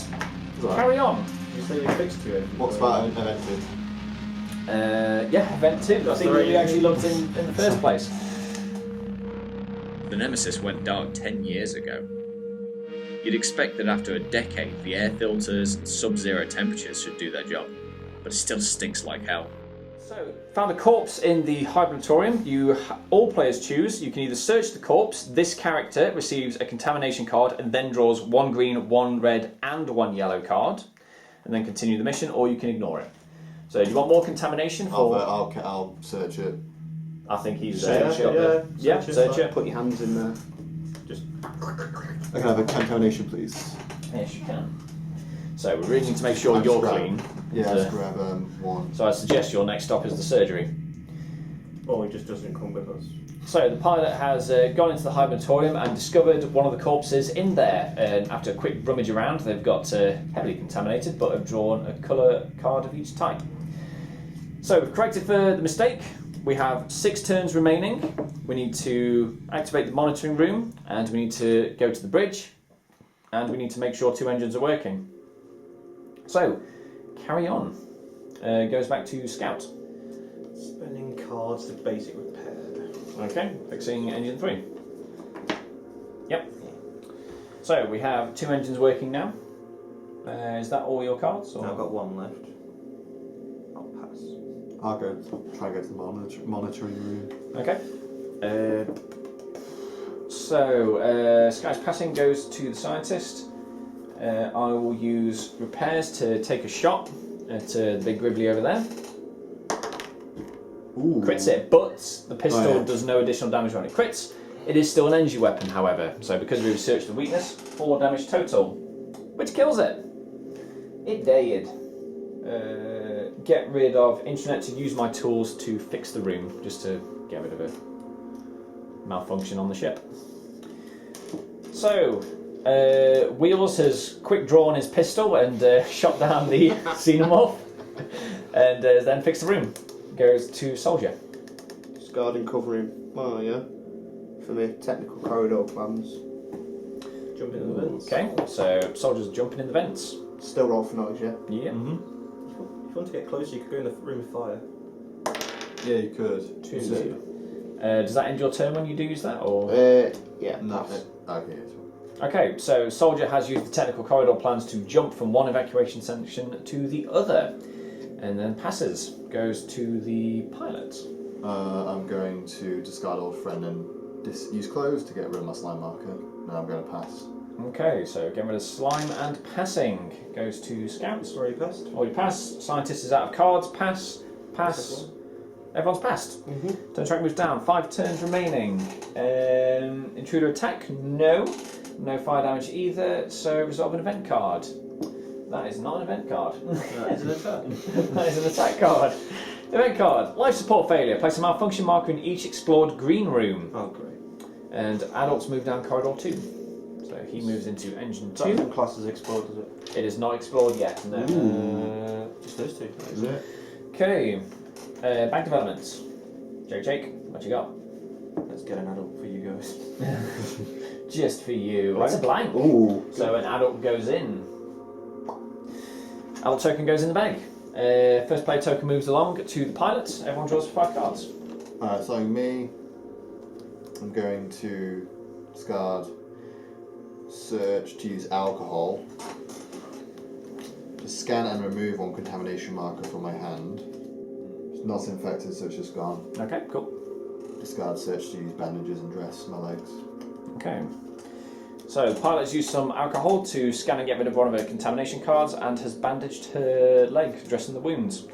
Right. Carry on. You say you fixed to it. What's about event 2? Yeah, event 2. I think we actually looked in the first place. The Nemesis went dark 10 years ago. You'd expect that after a decade, the air filters and sub-zero temperatures should do their job, but it still stinks like hell. So, found a corpse in the hibernatorium. All players choose. You can either search the corpse. This character receives a contamination card and then draws 1 green, 1 red, and 1 yellow card, and then continue the mission, or you can ignore it. So, do you want more contamination for? I'll search it. I think he's Search it, yeah, search it. Put your hands in there. Just I can have a contamination, please. Yes, you can. So we really need to make sure you're clean. Yeah, let's grab 1. So I suggest your next stop is the surgery. or he just doesn't come with us. So the pilot has gone into the hibernatorium and discovered one of the corpses in there. And after a quick rummage around, they've got heavily contaminated, but have drawn a colour card of each type. So we've corrected for the mistake. We have 6 turns remaining. We need to activate the monitoring room, and we need to go to the bridge, and we need to make sure 2 engines are working. So, carry on. Goes back to Scout. Spending cards to basic repair. Okay, fixing engine 3. Yep. So we have 2 engines working now. Is that all your cards? Or? Now I've got 1 left. I'll pass. I'll try and go to the monitoring room. Okay. So Sky's passing goes to the scientist. I will use repairs to take a shot at the big gribbly over there. Ooh. Crits it, but the pistol Oh, yeah. does no additional damage when it crits. It is still an energy weapon, however, so because we researched the weakness, 4 damage total, which kills it. It did. Get rid of internet to use my tools to fix the room, just to get rid of a malfunction on the ship. So, Wheels has quick drawn his pistol and shot down the xenomorph, and has then fixed the room. Goes to Soldier. Discarding covering. Oh yeah. For me, technical corridor plans. Jump into the vents. Okay, so Soldier's jumping in the vents. Still roll for noise, yeah? Yeah. If you want to get closer, you could go in the room of fire. Yeah, you could. 2. Does that end your turn when you do use that, or? Yeah. No. Pass. Okay. It's fine. Okay, so Soldier has used the technical corridor plans to jump from one evacuation section to the other, and then passes. Goes to the pilot. I'm going to discard old friend and use clothes to get rid of my slime marker. No, I'm going to pass. Okay, so getting rid of slime and passing. Goes to Scouts. Already passed. Already passed. Scientist is out of cards. Pass. Pass. Everyone's passed. Turn track moves down. 5 turns remaining. Intruder attack? No. No fire damage either. So resolve an event card. That is not an event card. That is an attack. That is an attack card. Event card. Life support failure. Place a malfunction marker in each explored green room. Oh, great. And adults move down corridor 2. So he moves into engine 2. That class is explored, is it? It is not explored yet. No. Just those 2. Is it? Okay. Bank development. Jake, what you got? Let's get an adult for you guys. Just for you. It's a blank. Ooh. So an adult goes in. Adult token goes in the bag. First player token moves along to the pilot. Everyone draws 5 cards. Alright, so me, I'm going to discard search to use alcohol to scan and remove 1 contamination marker from my hand. It's not infected, so it's just gone. Okay, cool. Discard search to use bandages and dress my legs. Okay. So the pilot's used some alcohol to scan and get rid of one of her contamination cards and has bandaged her leg, dressing the wounds.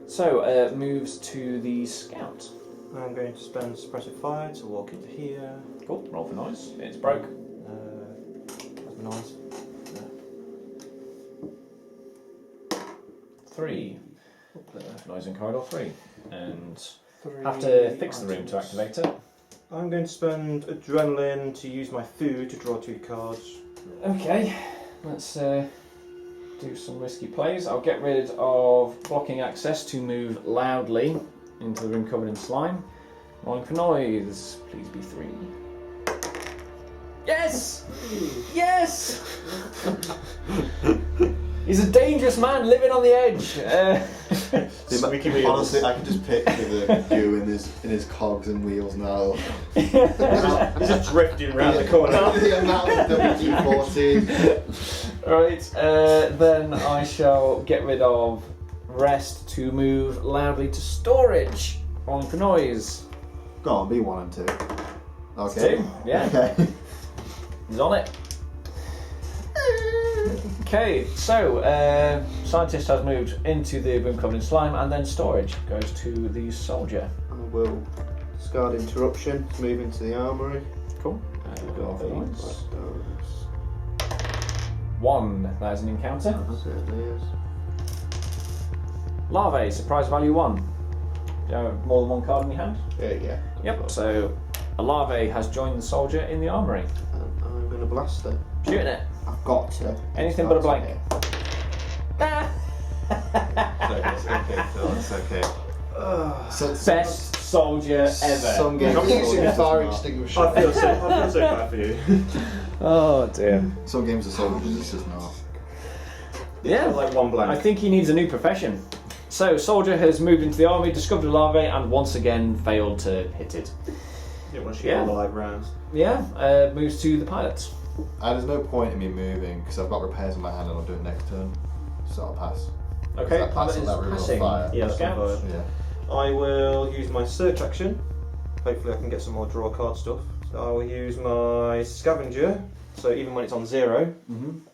So moves to the scout. I'm going to spend suppressive fire to walk into here. Cool. Roll for noise. It's broke. That's nice. 3. Noise in corridor 3. And have to fix the room to activate it. I'm going to spend adrenaline to use my food to draw 2 cards. Okay, let's do some risky plays. I'll get rid of blocking access to move loudly into the room covered in slime. Rolling for noise, please be 3. Yes! Yes! Yes! He's a dangerous man living on the edge. Honestly, I can just picture the goo in his cogs and wheels now. He's just drifting around the corner. The amount of WD-40. Right, then I shall get rid of rest to move loudly to storage on noise. Go on, be 1 and 2. Okay. 2, yeah. Okay. He's on it. Okay, so scientist has moved into the room covered in slime, and then storage goes to the soldier. I will discard interruption, move into the armoury. Cool. Got these. 1, that is an encounter. Certainly is. Larvae, surprise value 1. Do you have more than 1 card in your hand? Yeah. Yep, so a larvae has joined the soldier in the armoury. And I'm going to blast it. Shooting it. I've got to. Anything but a blank. It's okay. Best soldier ever. Some games I'm using a fire are extinguisher. I feel so bad for you. Oh dear. Some games are soldiers, it's just not. Yeah, Like 1 blank. I think he needs a new profession. So, soldier has moved into the army, discovered a larvae, and once again failed to hit it. You don't want to shoot Yeah. all the live rounds. Yeah, moves to the pilot. There's no point in me moving because I've got repairs in my hand and I'll do it next turn. So I'll pass. Okay, That pilot pass is that room on passing. fire. Yeah, that's Scout. fine. Yeah. I will use my search action. Hopefully I can get some more draw card stuff. So I will use my scavenger. So even when it's on 0,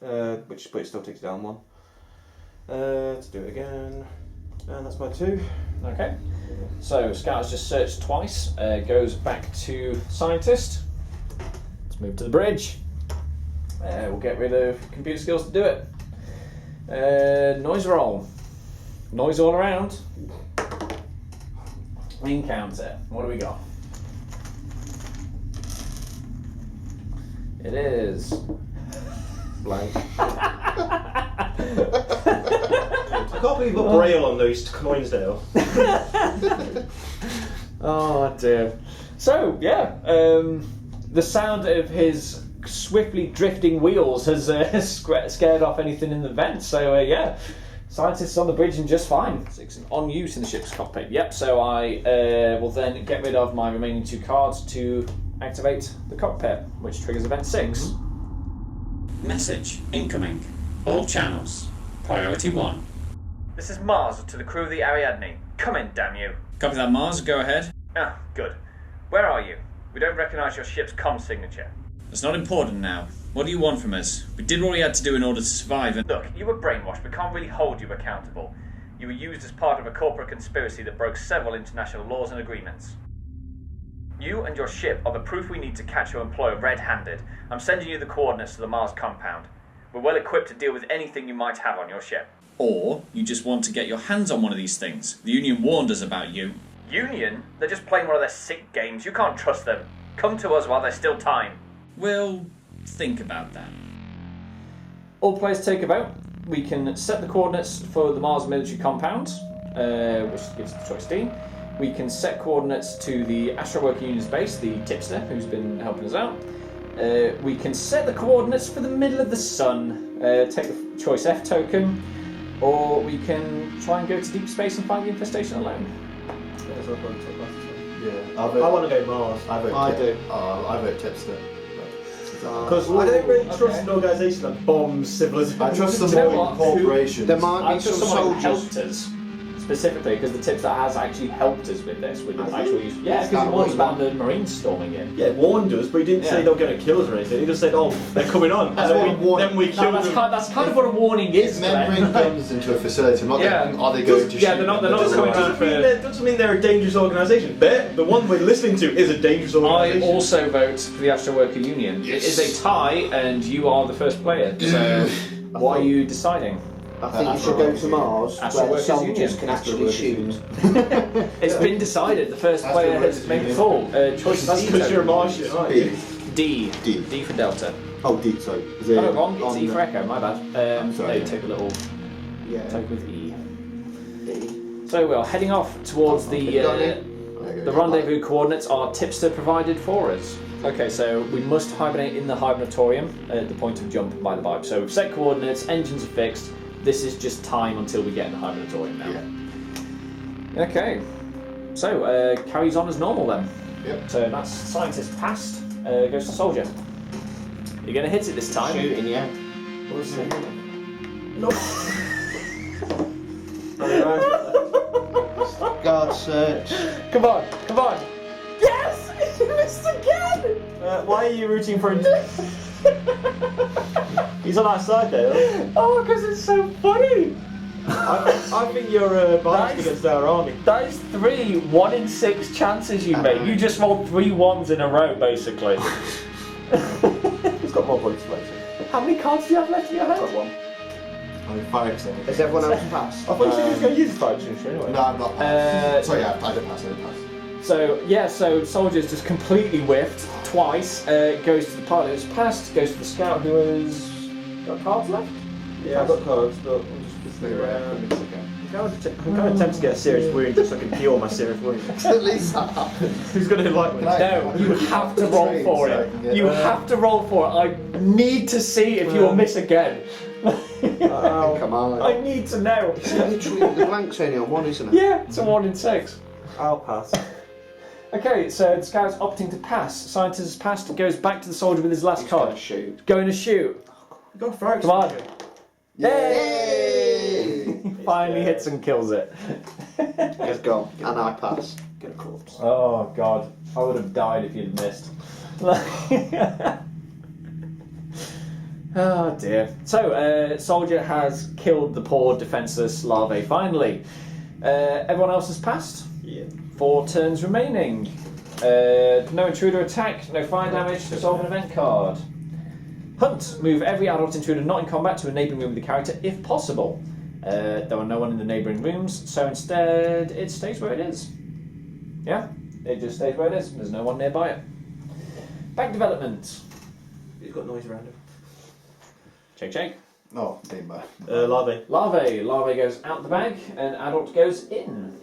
but it still takes down 1. Let's do it again. And that's my 2. Okay. So, Scout has just searched twice, goes back to Scientist. Let's move to the bridge. We'll get rid of computer skills to do it. Noise roll. Noise all around. Encounter. What do we got? It is Blank. I can't believe you put Braille on those coins, Dale. Oh dear. So yeah, the sound of his swiftly drifting wheels has scared off anything in the vent. So yeah, scientists on the bridge and just fine. 6 on use in the ship's cockpit. Yep. So I will then get rid of my remaining 2 cards to activate the cockpit, which triggers event 6. Message incoming. All channels. Priority 1. This is Mars to the crew of the Ariadne. Come in, damn you. Copy that, Mars. Go ahead. Ah, good. Where are you? We don't recognise your ship's comm signature. That's not important now. What do you want from us? We did what we had to do in order to survive and... Look, you were brainwashed. We can't really hold you accountable. You were used as part of a corporate conspiracy that broke several international laws and agreements. You and your ship are the proof we need to catch your employer red-handed. I'm sending you the coordinates to the Mars compound. We're well equipped to deal with anything you might have on your ship. Or you just want to get your hands on one of these things. The Union warned us about you. Union? They're just playing one of their sick games. You can't trust them. Come to us while there's still time. We'll think about that. All players take a vote. We can set the coordinates for the Mars military compound, which gives the choice D. We can set coordinates to the Astro Worker Union's base, the tipster, who's been helping us out. We can set the coordinates for the middle of the sun, take the choice F token, or we can try and go to deep space and find the infestation alone. Yeah, so I'll probably take that. Yeah. I want to go Mars. I vote tipster. Because I don't really trust an organisation that bombs civilization. I trust them Do you know more what? in corporations. There might I be trust some someone who soldiers. helped us, specifically, because the tipster has actually helped us with this, with the Has he? actual use. Yeah, That because he warned was us about the Marines storming in. Yeah, warned us, but he didn't say Yeah. they were going to kill us or anything. He just said, "Oh, they're coming on," and That's what a warning- then we No, killed that's them. kind of what a warning is. If men Glenn. bring guns into a facility, I'm not Yeah. thinking, are they going to shoot? Yeah, they're not them? coming Doesn't- around for- Doesn't mean they're a dangerous organisation. The one we're listening to is a dangerous I organisation. also vote for the Astro Worker Union. Yes. It is a tie, and you are the first player. So, what are you deciding? I think you should go to Mars, Astro where Workers soldiers Union. can actually shoot. It's been decided. The first Astro player has Workers made the Union. call. Choice That's D because you're a token. Martian, aren't you? B. D. D. For Delta. Oh, D, sorry. Is Oh, it no, wrong. It's on E the- for Echo. My bad. I'm sorry, No, yeah. take a little Yeah. take with E. D. So we are heading off towards Have you got any? the rendezvous coordinates our tipster provided for us. Okay, so we must hibernate in the hibernatorium at the point of jump, by the by. So we've set coordinates, engines are fixed. This is just time until we get in the hibernatorium now. Yeah. Okay, so carries on as normal then. Yep. So that's scientist passed, goes to soldier. You're going to hit it this time. Shooting, yeah. We'll see. No. Guard search. Come on, come on. Yes! You missed again! Why are you rooting for him? He's on our side there. Oh, because it's so funny. I think you're biased Nice. against our army. That is 3 1 in 6 chances you made. You just rolled 3 1s in a row, basically. He's got more points later. How many cards do you have left in your hand? One. I'm 5%. Has everyone else passed? I thought you said you was going to use the fire extinguisher anyway. No, I'm not passed. So yeah, I did pass. So, yeah, so soldier's just completely whiffed twice. Goes to the pilot who's passed, goes to the scout who has got cards left. Yeah, I've got cards, but I'm just Figure it out. I'm kind of tempted to get a serious wound just so I can cure my serious wound. At least that happened. Who's going to like me? No, you have to roll for it. You have to roll for it. I need to see if you'll miss again. Come on. I need to know. Literally, the blank's only on 1, isn't it? Yeah, it's a 1 in 6. I'll pass. Okay, so the scout's opting to pass. Scientist has passed, goes back to the soldier with his last He's card. gonna shoot. Going to shoot. Go on, fire Come on. extinguisher. Yay! Finally hits and kills it. He's gone. And I pass. Get a corpse. Oh god, I would have died if you'd missed. Oh dear. So, soldier has killed the poor defenceless larvae finally. Everyone else has passed. Yeah. 4 turns remaining. No intruder attack, no fire damage, resolve an event card. Hunt. Move every adult intruder not in combat to a neighbouring room with the character if possible. There are no one in the neighbouring rooms, so instead it stays where it is. Yeah? It just stays where it is. There's no one nearby it. Back development. He's got noise around him. Shake, shake. Oh, timber. Larvae. Larvae. Larvae goes out the bag and adult goes in.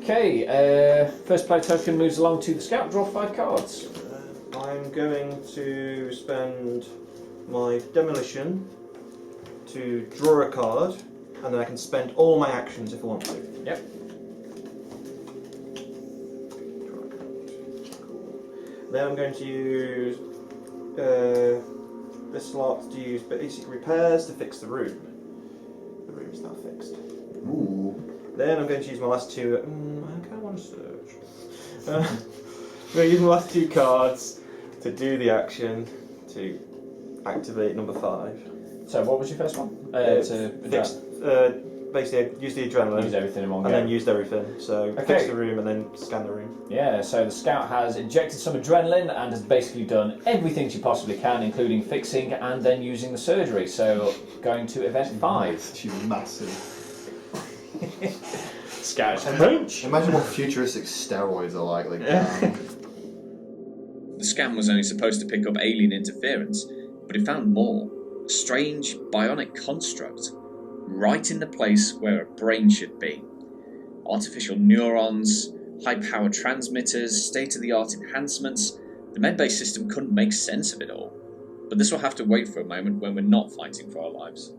Okay, first player token moves along to the scout. Draw 5 cards. I'm going to spend my demolition to draw a card, and then I can spend all my actions if I want to. Yep. Then I'm going to use this slot to use basic repairs to fix the room. The room is now fixed. Ooh. Then I'm going to use my last 2. I kind of want to search. I'm going to use my last 2 cards to do the action to activate number 5. So what was your first one? Fix, basically, use the adrenaline. Use everything in one and go. then used everything. So Okay. fix the room and then scan the room. Yeah, so the scout has injected some adrenaline and has basically done everything she possibly can, including fixing and then using the surgery. So going to event 5. She's massive. Scout's punch. Imagine what futuristic steroids are like. The scan was only supposed to pick up alien interference, but it found more. A strange bionic construct, right in the place where a brain should be. Artificial neurons, high-power transmitters, state-of-the-art enhancements. The med-based system couldn't make sense of it all. But this will have to wait for a moment when we're not fighting for our lives.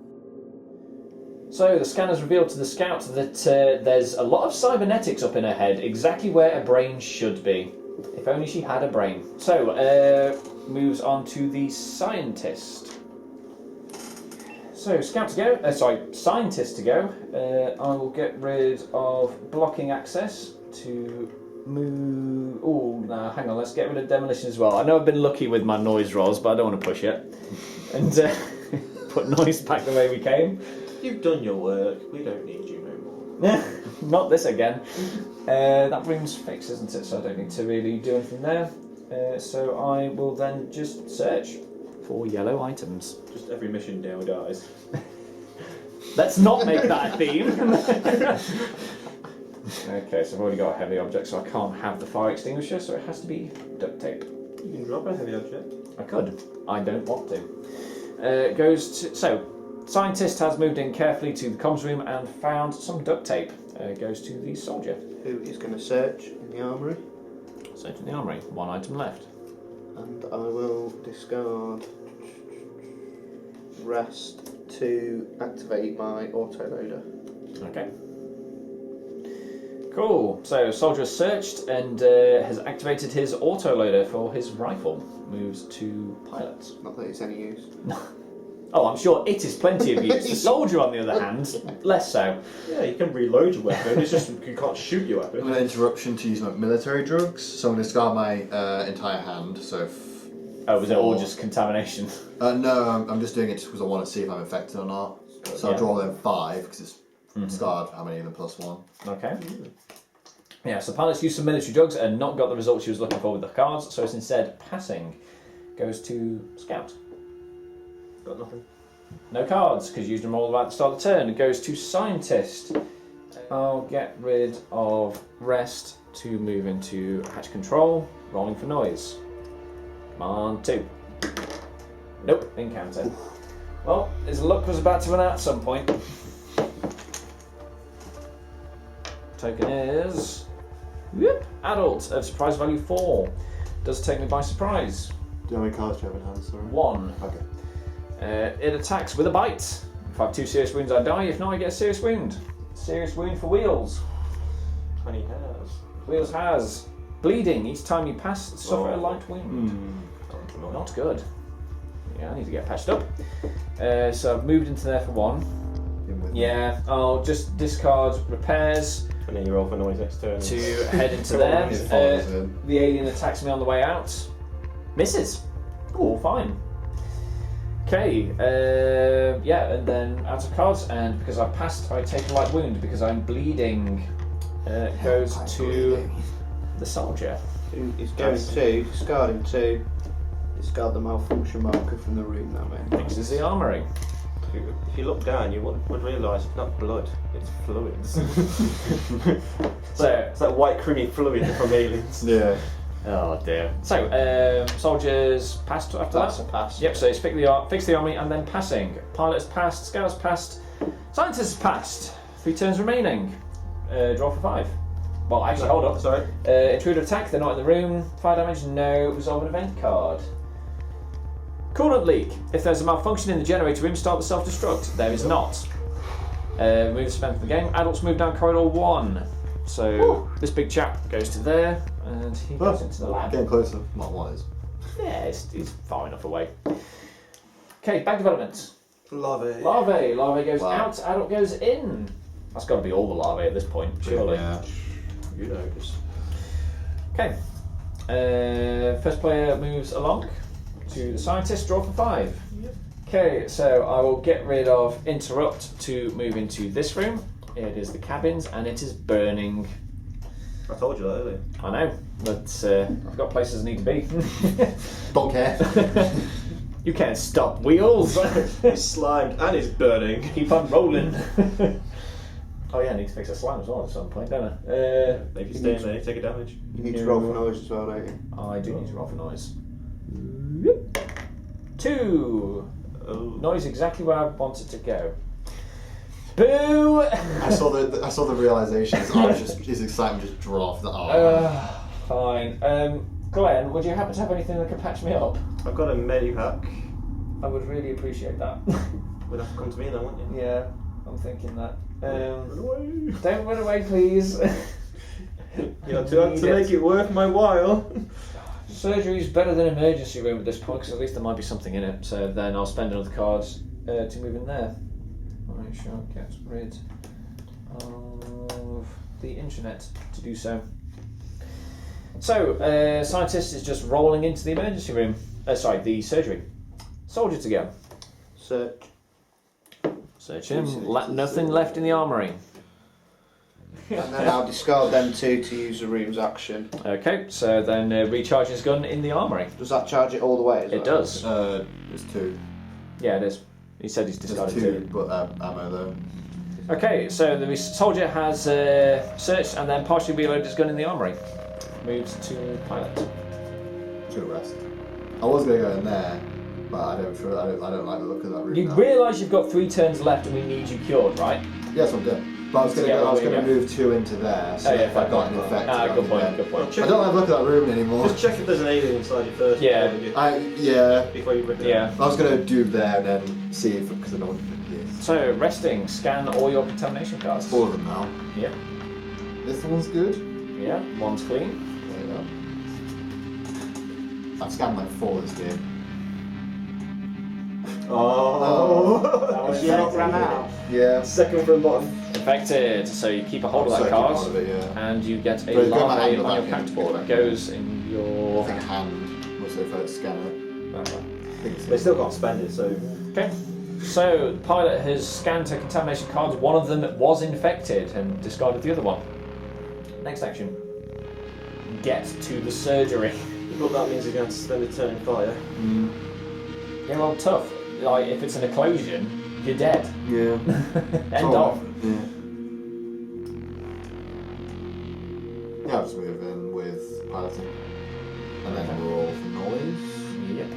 So the scanner's revealed to the scout that there's a lot of cybernetics up in her head, exactly where a brain should be. If only she had a brain. So, moves on to the scientist. So, scientist to go. I will get rid of blocking access to move... Oh, no, hang on, let's get rid of demolition as well. I know I've been lucky with my noise rolls, but I don't want to push it. And put noise back the way we came. You've done your work. We don't need you no more. Not this again. That room's fixed, isn't it? So I don't need to really do anything there. So I will then just search for yellow items. Just every mission now dies. Let's not make that a theme. Okay, so I've already got a heavy object, so I can't have the fire extinguisher, so it has to be duct tape. You can drop a heavy object. I could. I don't want to. So, scientist has moved in carefully to the comms room and found some duct tape. Goes to the soldier. Who is going to search in the armoury? Searching the armory. One item left. And I will discard rest to activate my autoloader. Okay. Cool. So soldier has searched and has activated his autoloader for his rifle. Moves to pilot. Not that it's any use. Oh, I'm sure it is plenty of use. The soldier, on the other hand, less so. Yeah, you can reload your weapon. It's just you can't shoot your I'm weapon. going to interruption to use my military drugs, so I'm going to discard my entire hand. So. Oh, was it all just contamination? No, I'm just doing it just because I want to see if I'm infected or not. So I'll draw them 5 because it's discard how many of them plus 1. Okay. Yeah, so pilot's used some military drugs and not got the result she was looking for with the cards, so it's instead passing. Goes to scout. Got nothing. No cards, because you used them all at the start of the turn. It goes to scientist. I'll get rid of rest to move into hatch control. Rolling for noise. Come on, 2. Nope, encounter. Well, his luck was about to run out at some point. Token is adult of surprise value 4. Does take me by surprise. Do you know how many cards do you have in hand, sorry? 1. Okay. It attacks with a bite. If I have 2 serious wounds, I die. If not, I get a serious wound. Serious wound for Wheels. 20 has. Wheels has bleeding. Each time you pass, suffer a light wound. Not good. Yeah, I need to get patched up. So I've moved into there for 1. Yeah, I'll just discard repairs. And then you roll for noise next turn. To head into there. The alien attacks me on the way out. Misses. Oh, fine. Okay, yeah, and then out of cards, and because I've passed, I take a light wound because I'm bleeding. Goes to the soldier. Who is going to, discarding 2, discard the malfunction marker from the room that way. Fixes the armory. If you look down, you would realise it's not blood, it's fluids. So, It's that white creamy fluid from aliens. Yeah. oh dear. So, soldiers passed after That's that. a pass. Yep, so it's fix the army and then passing. Pilot has passed, scout has passed, scientist has passed. 3 turns remaining. Draw for 5. Well, actually, hold up. Sorry. Intruder attack, they're not in the room. Fire damage, no. Resolve an event card. Coolant leak. If there's a malfunction in the generator room, start the self-destruct. There is not. Move spent for the game. Adults move down corridor 1. So this big chap goes to there, and he goes into the lab. Getting closer. Well, 1 is. Yeah, he's far enough away. Okay, back development. Larvae. Larvae goes Wow. out, adult goes in. That's got to be all the larvae at this point, surely. Yeah. You know, just... Okay. First player moves along to the scientist, draw for 5. Yep. Okay, so I will get rid of interrupt to move into this room. It is the cabins and it is burning. I told you that earlier. I know, but I've got places I need to be. Don't care. You can't stop Wheels. He's slimed and he's burning. Keep on rolling. Oh yeah, I need to fix a slime as well at some point, don't I? If you stay in there, you take a damage. You need to roll for noise as well, don't you? I do need to roll for noise. 2. Oh. Noise exactly where I want it to go. Boo! I saw the realization. His excitement just dropped. Fine. Glenn, would you happen to have anything that could patch me up? I've got a medipack. I would really appreciate that. Would have to come to me then, wouldn't you? Yeah, I'm thinking that. Run away. Don't run away, please. You have to make it worth my while. Surgery's better than emergency room at this point, because at least there might be something in it. So then I'll spend another card to move in there. I shall get rid of the internet to do so. So, scientist is just rolling into the emergency room. The surgery. Soldier to go. Search. Search him. Nothing left in the armory. And then I'll discard them 2 to use the room's action. Okay, so then recharge his gun in the armory. Does that charge it all the way as well? It does. There's 2. Yeah, it is. He said he's There's discarded 2, 2. but ammo though. Okay, so the soldier has searched and then partially reloaded his gun in the armory. Moves to pilot. Just gonna rest. I was gonna go in there, but I don't like the look of that room. You now. realise you've got 3 turns left and we need you cured, right? Yes, I'm done. But I was to going get all the way to up. move 2 into there, so Oh, yeah, if I fair got an point. effect. Good point, good point. I don't have a look at that room anymore. Just check if there's an alien inside you first. Yeah. Before you rip it Yeah. out. I was going to do there and then see if, because I don't want to do this. So, resting, scan all your contamination cards. All of them now. Yep. This one's good. Yeah, one's clean. There you go. I've scanned like 4 this game. That was Yeah, infected. ran out. Yeah. Second from bottom. Infected. So you keep a hold of So I that keep card, hold of it, yeah. and you get a But it's got my larvae hand on your back in character board. for That it. goes in I your. think hand was if I scan it. I think it's They still can't spend it, so. Okay. So the pilot has scanned her contamination cards. One of them was infected and discarded the other one. Next action. Get to the surgery. Well, that means you're going to spend a turn in fire. Yeah, well, tough. Like if it's an eclosion, you're dead. Yeah. End off. Yeah. Yeah, I'll just move in with piloting. And then roll for noise. Yep.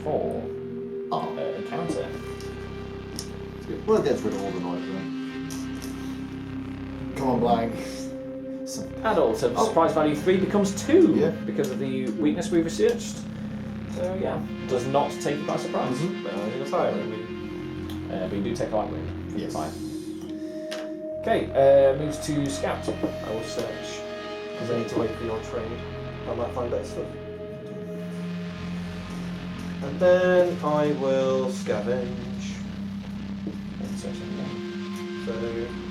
4. Oh, Counter. it's good. Well, it gets rid of all the noise then. Come on, Blank. Adult of surprise value 3 becomes 2 Yeah. because of the weakness we researched. So yeah, does not take you by surprise. But I'm in a fire room. But you do take a light wound. Yes. Fine. Okay, moves to scout. I will search. Because I need to wait for your trade. I might find better stuff. And then I will scavenge. So,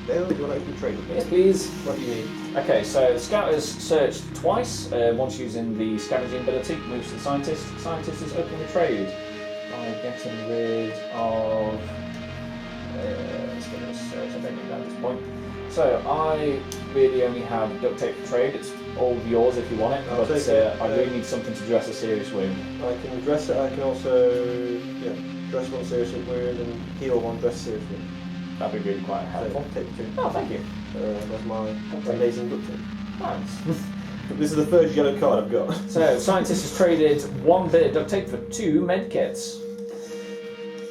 Dale, do you want to open trade with me? Yes, please. What do you need? Okay, so the scout has searched twice. Once using the scavenging ability, moves to the scientist. Scientist is opening a trade by getting rid of. Let's get a search. I don't need that at this point. So I really only have duct tape for trade. It's all yours if you want it, I'll but take it. I really need something to dress a serious wound. I can dress it, I can also dress one serious wound and heal one dress serious wound. That'd be really quite helpful. So, take 2. Oh, thank you. That's my Okay. amazing duct tape. Thanks. This is the first yellow card I've got. So, scientist has traded 1 bit of duct tape for 2 med kits.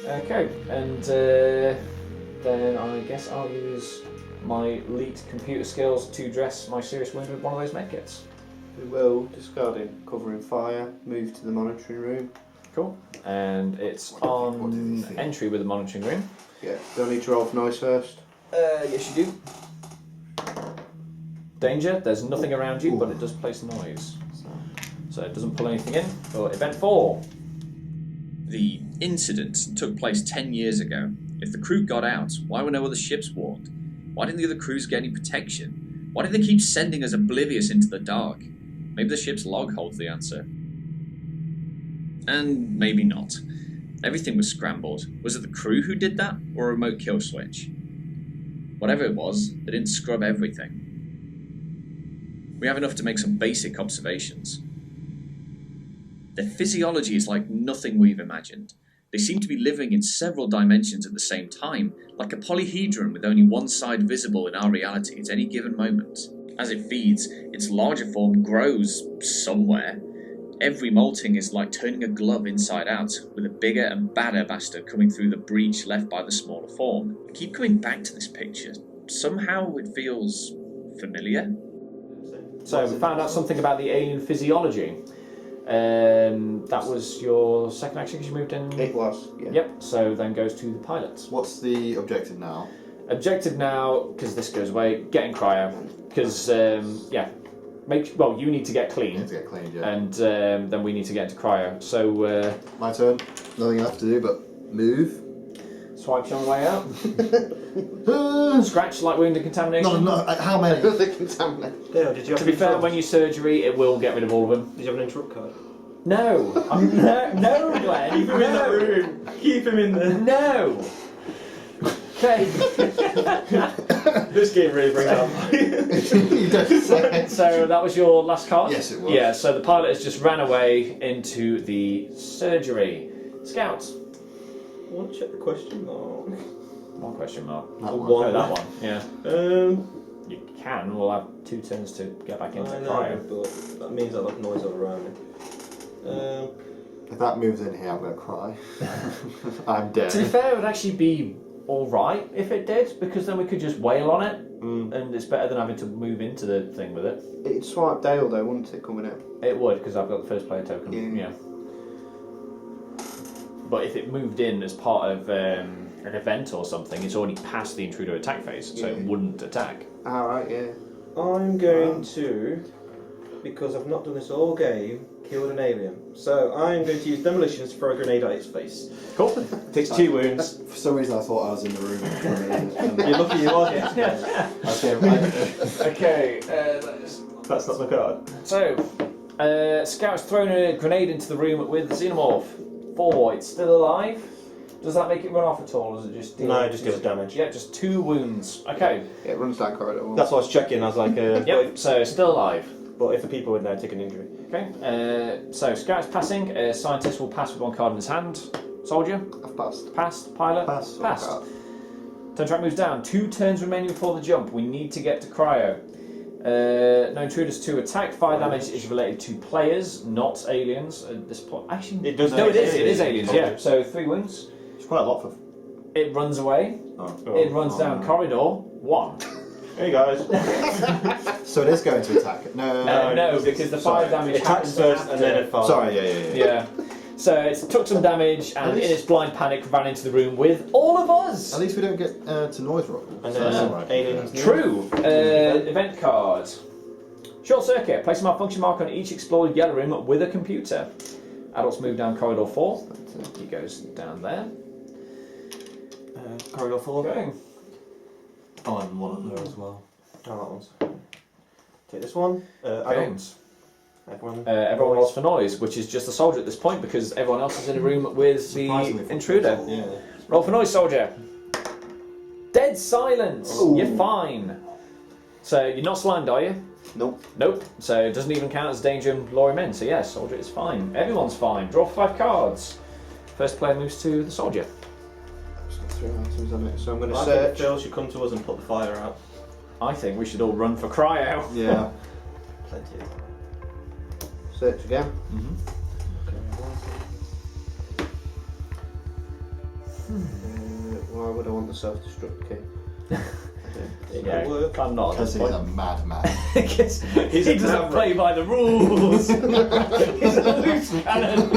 Okay, and then I guess I'll use my elite computer skills to dress my serious wound with one of those med kits. We will, discarding covering fire, move to the monitoring room. Cool. And it's What did he on think? entry with the monitoring room. Yeah. Do I need to roll for noise first? Yes, you do. Danger, there's nothing around you, but it does place noise. So it doesn't pull anything in. But event 4. The incident took place 10 years ago. If the crew got out, why were no other ships warned? Why didn't the other crews get any protection? Why did they keep sending us oblivious into the dark? Maybe the ship's log holds the answer. And maybe not. Everything was scrambled. Was it the crew who did that, or a remote kill switch? Whatever it was, they didn't scrub everything. We have enough to make some basic observations. Their physiology is like nothing we've imagined. They seem to be living in several dimensions at the same time, like a polyhedron with only one side visible in our reality at any given moment. As it feeds, its larger form grows somewhere. Every molting is like turning a glove inside out, with a bigger and badder bastard coming through the breach left by the smaller form. I keep coming back to this picture. Somehow it feels familiar. So we found out something about the alien physiology. That was your second action because you moved in? It was, yeah. Yep, so then goes to the pilot. What's the objective now? Objective now, because this goes away, getting cryo. Because, you need to get You clean. need to get cleaned, yeah. And then we need to get into cryo. So, My turn. Nothing left to do but move. swipes you on the way out. Scratch, light wound and contamination. No, how many? The contaminant. Dale, did you have To be an fair, interrupt? when you surgery, it will get rid of all of them. Did you have an interrupt card? No, no, Glenn. Keep him in that room. Keep him in there. No. Okay. This game really brings out. You don't say. So that was your last card? Yes, it was. Yeah, so the pilot has just ran away into the surgery. Scout. I want to check the question mark. One question mark. That one. Oh, that one. Yeah. Um, You can. We'll have 2 turns to get back into I know, cryo. but that means I'll have noise all around me. If that moves in here, I'm going to cry. I'm dead. To be fair, it would actually be alright if it did, because then we could just wail on it, and it's better than having to move into the thing with it. It'd swipe Dale though, wouldn't it, coming in? It would, because I've got the first player token. Yeah. But if it moved in as part of an event or something, it's already past the intruder attack phase, so it wouldn't attack. Alright, yeah. I'm going to, because I've not done this all game, killed an alien. So I'm going to use demolitions to throw a grenade at its face. Cool. Takes 2 wounds. For some reason, I thought I was in the room. You're lucky you are. Okay, That's not the card. so, Scout's thrown a grenade into the room with the Xenomorph. 4, it's still alive. Does that make it run off at all, or is it just... No, it just gives damage. Yeah, just 2 wounds. Okay. Yeah, it runs down corridor. That's what I was checking. I was like, Yep, so still alive. but if the people would now take an injury. Okay, so Scout's passing. Scientist will pass with 1 card in his hand. Soldier? I've passed. Passed. Pilot? Pass. Passed. Turn track moves down. 2 turns remaining before the jump. We need to get to cryo. No intruders to attack. Fire damage is related to players, not aliens at this point. Actually, It does. no, it is. it It is aliens. Okay. Yeah. So 3 wounds. It's quite a lot for. It runs away. Oh. It runs down corridor. 1. Hey guys. So it is going to attack. No. No, because the fire damage It attacks happens first after. and then it fires. Sorry. Yeah. Yeah. So it's took some damage and in its blind panic ran into the room with all of us. At least we don't get to noise roll. And So then that's alright. aliens. True. Event card. Short circuit. Place a malfunction mark on each explored yellow room with a computer. Adults move down corridor 4. He goes down there. Corridor 4. Okay. I'm one up there as well. Oh, that one's. Take this one. Okay. Adults. Everyone. Everyone rolls for noise, which is just the soldier at this point because everyone else is in a room with the Surprisingly for intruder. Yeah. Roll for noise, soldier. Dead silence. Ooh. You're fine. So you're not slimed, are you? Nope. Nope. So it doesn't even count as danger and luring men. So yes, soldier is fine. Everyone's fine. Draw 5 cards. First player moves to the soldier. I've just got 3 items on it, so I'm going to I think search. Phil should come to us and put the fire out. I think we should all run for cryo. Yeah. Plenty. Search again. Why would I want the self-destruct key? It Yeah, could work. I'm not at Because this he's point. a madman. Because he a doesn't maverick. play by the rules. He's a loose cannon.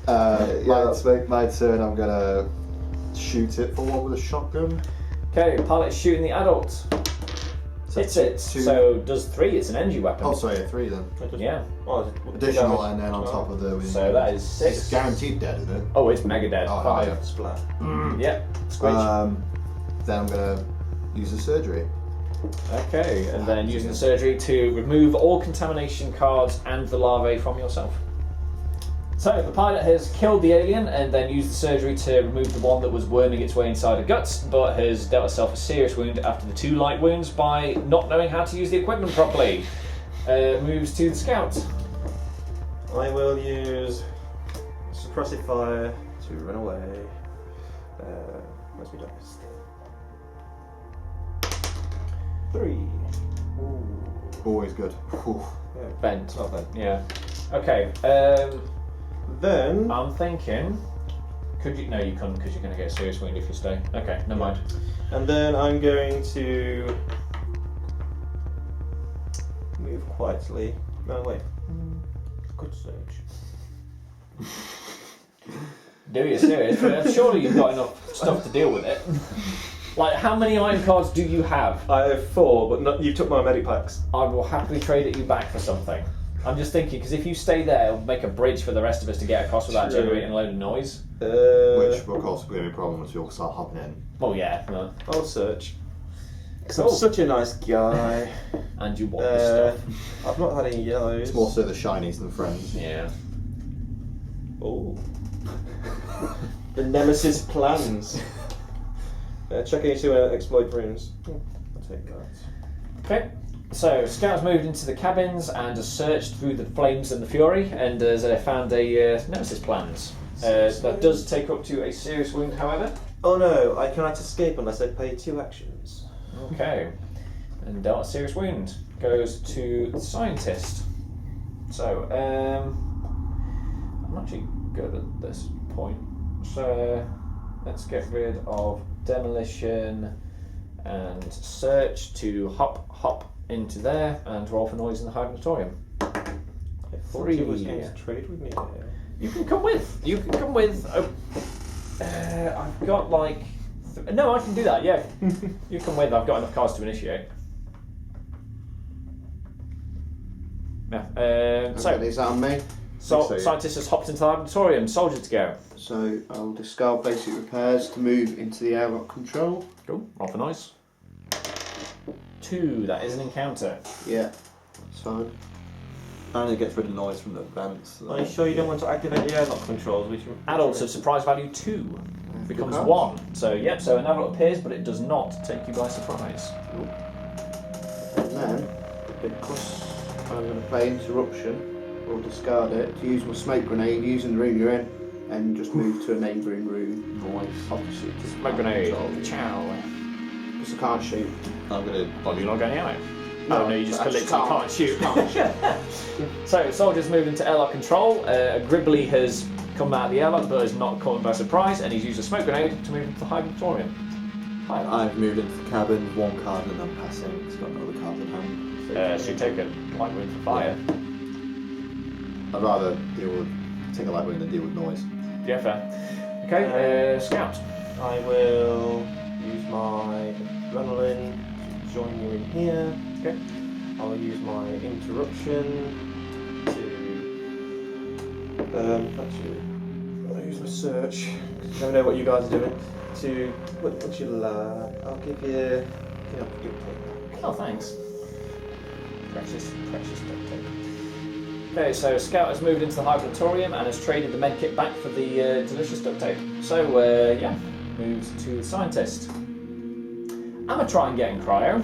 that's me. My turn, I'm gonna shoot it for one with a shotgun. Okay, pilot is shooting the adult. Hits it. two- So does 3. It's an energy weapon. Oh, sorry, 3 then. Yeah. Oh, Additional, and then on top of the. So that is 6. It's guaranteed dead, isn't it? Oh, it's mega dead. Oh, 5. yeah. Splat. Yeah. Squidge. Then I'm gonna use the surgery. Okay, and then using the surgery to remove all contamination cards and the larvae from yourself. So the pilot has killed the alien and then used the surgery to remove the one that was worming its way inside her guts, but has dealt herself a serious wound after the 2 light wounds by not knowing how to use the equipment properly. Moves to the scout. I will use suppressive fire to run away. Where's my dice? 3. Always good. Whew. Bent. Oh, bent. Yeah. Okay. Then I'm thinking. Could you? No, you couldn't because you're going to get a serious wound if you stay. Okay, never mind. And then I'm going to move quietly. No, wait. Good search. Do you serious? Surely you've got enough stuff to deal with it. Like, how many item cards do you have? I have 4, but not, you took my medic packs. I will happily trade it you back for something. I'm just thinking, because if you stay there, it'll make a bridge for the rest of us to get across without True. generating a load of noise. Which, of course, will be a problem once we all start hopping in. Well, yeah. No. I'll search. 'Cause Cool. I'm such a nice guy. And you want this stuff. I've not had any yellows. It's more so the shinies than friends. Yeah. Oh. The Nemesis plans. Checking into exploit rooms. I'll take that. Okay. So, Scout's moved into the cabins and has searched through the flames and the fury and has found a Nemesis plans. That does take up to a serious wound, however. Oh no, I cannot escape unless I pay 2 actions. Okay. And dealt a serious wound. Goes to the scientist. So, I'm actually good at this point. So, let's get rid of demolition and search to hop into there and roll for noise in the hibernatorium. I thought he was going to trade with me. You can come with. You can come with. I've got like. No, I can do that. Yeah, you come with. I've got enough cards to initiate. Yeah. So is that on me? Scientist has hopped into the hibernatorium. Soldier to go. So I'll discard basic repairs to move into the airlock control. Cool. Roll for noise. 2. That is an encounter. Yeah, that's fine. And it gets rid of noise from the vents. Are you sure you don't want to activate the airlock controls? Adults of surprise value 2 becomes cards. 1. So yep. So an adult appears, but it does not take you by surprise. And then, because I'm going to play interruption, or discard it to use my smoke grenade using the room you're in, and just move to a neighbouring room. Nice. Opposite to Smoke grenade. Ciao. Because I can't shoot. I'm gonna. Well, you're not going out. No, Oh no, you just I literally just can't shoot. So, soldiers move into airlock control. Gribbly has come out of the airlock, but is not caught by surprise, and he's used a smoke grenade to move into the hibernatorium. I've moved into the cabin, 1 card, and I'm passing. It's got no other cards in hand. So you take a light wound for fire. I'd rather take a light wound than deal with noise. Yeah, fair. Okay, scout. I will use my adrenaline to join you in here. Okay. I'll use my interruption to. Actually, I'll use my search. 'Cause you never know what you guys are doing. To what you I'll give you. Oh, thanks. Precious duct tape. Okay, so Scout has moved into the hibernatorium and has traded the medkit back for the delicious duct tape. So, yeah, moves to the scientist. I'm going to try and get in cryo.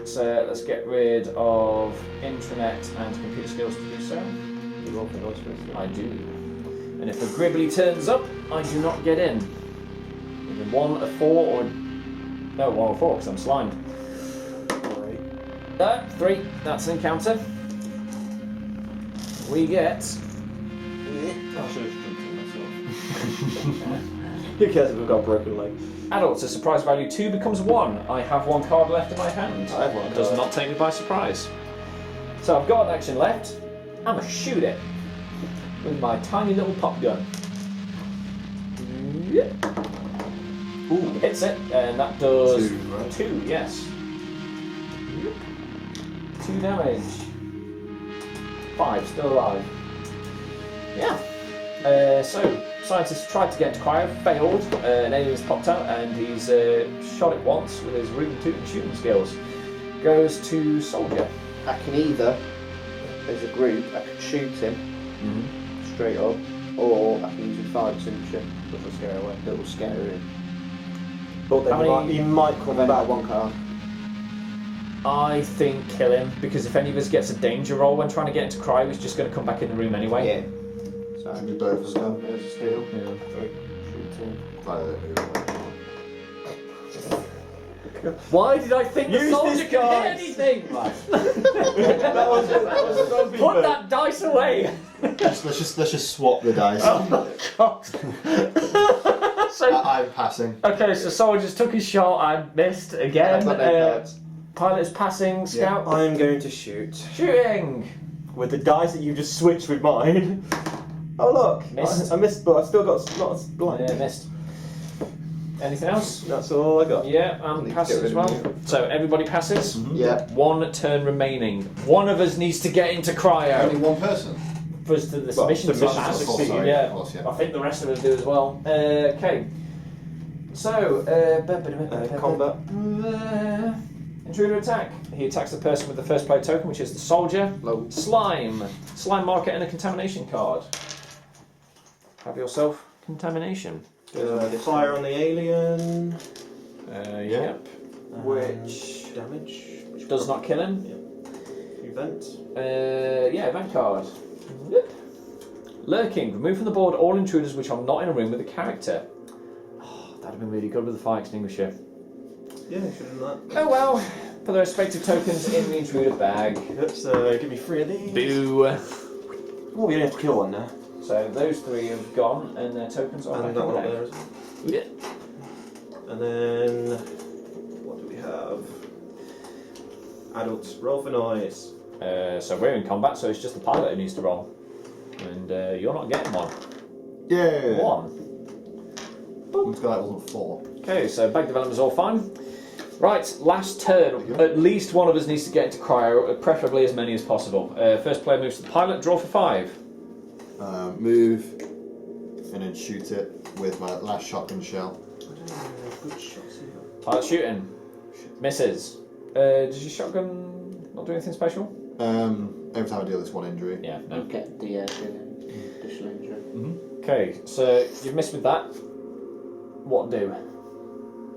So let's get rid of intranet and computer skills to do so. You roll for noise first. I do. And if a Gribbly turns up, I do not get in. Either 1, a 4, or... No, 1 or 4, because I'm slimed. 3. That's an encounter. We get... I should have jumped in myself. Who cares if we've got a broken leg? Adults, a surprise value 2 becomes 1. I have 1 card left in my hand. I have 1 It does card. not take me by surprise. So I've got an action left. I'm going to shoot it with my tiny little pop gun. Ooh, hits it, and that does 2, right? 2, yes. 2 damage. 5, still alive. Yeah. So, scientist tried to get into cryo, failed. An alien's popped out, and he's shot it once with his rootin' tootin' shooting skills. Goes to soldier. I can either, as a group, I can shoot him straight up, or I can use a fire extinguisher, which will scare away. That will scare him. But then How many- he might come Then back. 1 card. I think kill him, because if any of us gets a danger roll when trying to get into cryo, he's just going to come back in the room anyway. Yeah. So Should we both as well? There's a steal. Yeah. Shoot him. Glad I don't move away. Why did I think the Use soldier this could hit dice. anything? that was Put that dice away! let's just swap the dice. So, I'm passing. okay, so soldiers took his shot and missed again. I've got no cards. Pilot's passing, scout I'm going to shoot shooting. with the dice that you just switched with mine. Oh look, Missed. I missed, but I still got not as blind. Yeah, missed. Anything else? That's all I got. Yeah, I'm Need to passing get as rid of well. So everybody passes. Yeah. 1 turn remaining. One of us needs to get into Only cryo. 1 person. For us to the Well, submission the to mission pass. to succeed, sorry, Yeah. of course, yeah. I think the rest of us do as well. Okay. So, Combat. Intruder attack. He attacks the person with the first player token, which is the soldier. Low. Slime. Slime marker and a contamination card. Have yourself contamination. Fire on the alien. Yep. Which Damage. Which does not kill him. Event. Yeah, event card. Yep. Lurking. Remove from the board all intruders which are not in a room with a character. Oh, that'd have been really good with the fire extinguisher. Yeah, should have done that. Oh well. Put the respective tokens in the intruder bag. Let's give me 3 of these. Boo. Oh, we only have to kill one now. So those 3 have gone and their tokens are And back that in one the up deck. there as well. Yeah. And then, what do we have? Adults, roll for noise. So we're in combat, so it's just the pilot who needs to roll. And you're not getting one. Yeah. 1. I'm just glad it wasn't 4. Okay, so bag development's all fine. Right, last turn. At least one of us needs to get into cryo, preferably as many as possible. First player moves to the pilot, draw for 5. Move and then shoot it with my last shotgun shell. I don't know how good shots you got. Pilot shooting. Misses. Does your shotgun not do anything special? Every time I deal this 1 injury. Yeah, no. Don't get the additional injury. Okay, so you've missed with that. What do?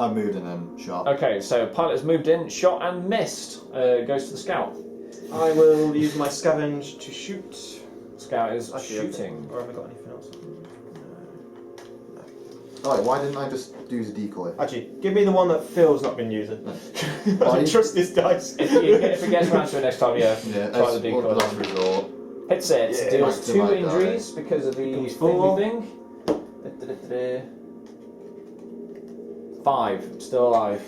I moved and then shot. Okay, so pilot has moved in, shot and missed. Goes to the scout. I will use my scavenge to shoot. Scout is Actually, shooting. Or have I got anything else? Alright, why didn't I just use a decoy? Actually, give me the one that Phil's not been using. I Why? don't trust this dice. If it gets around to it next time, yeah, Yeah, try that's the one decoy. last resort. Hits it, Yeah. deals Back to 2 my injuries because of the Becomes 4. thing. 5, still alive.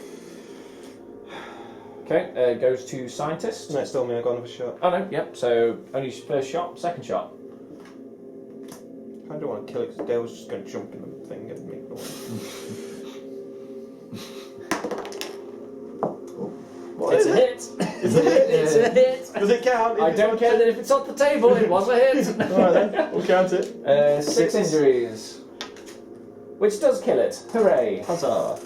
Okay, goes to scientist. No, it's still me, I got another shot. Oh no, yep, so only first shot, second shot. I don't want to kill it because Dale's just going to jump in the thing and make noise. It's a hit! Is it? It's a hit! Does it count? I don't care that if it's on the table, it was a hit! Alright then, we'll count it. 6 injuries. Which does kill it. Hooray! Huzzah.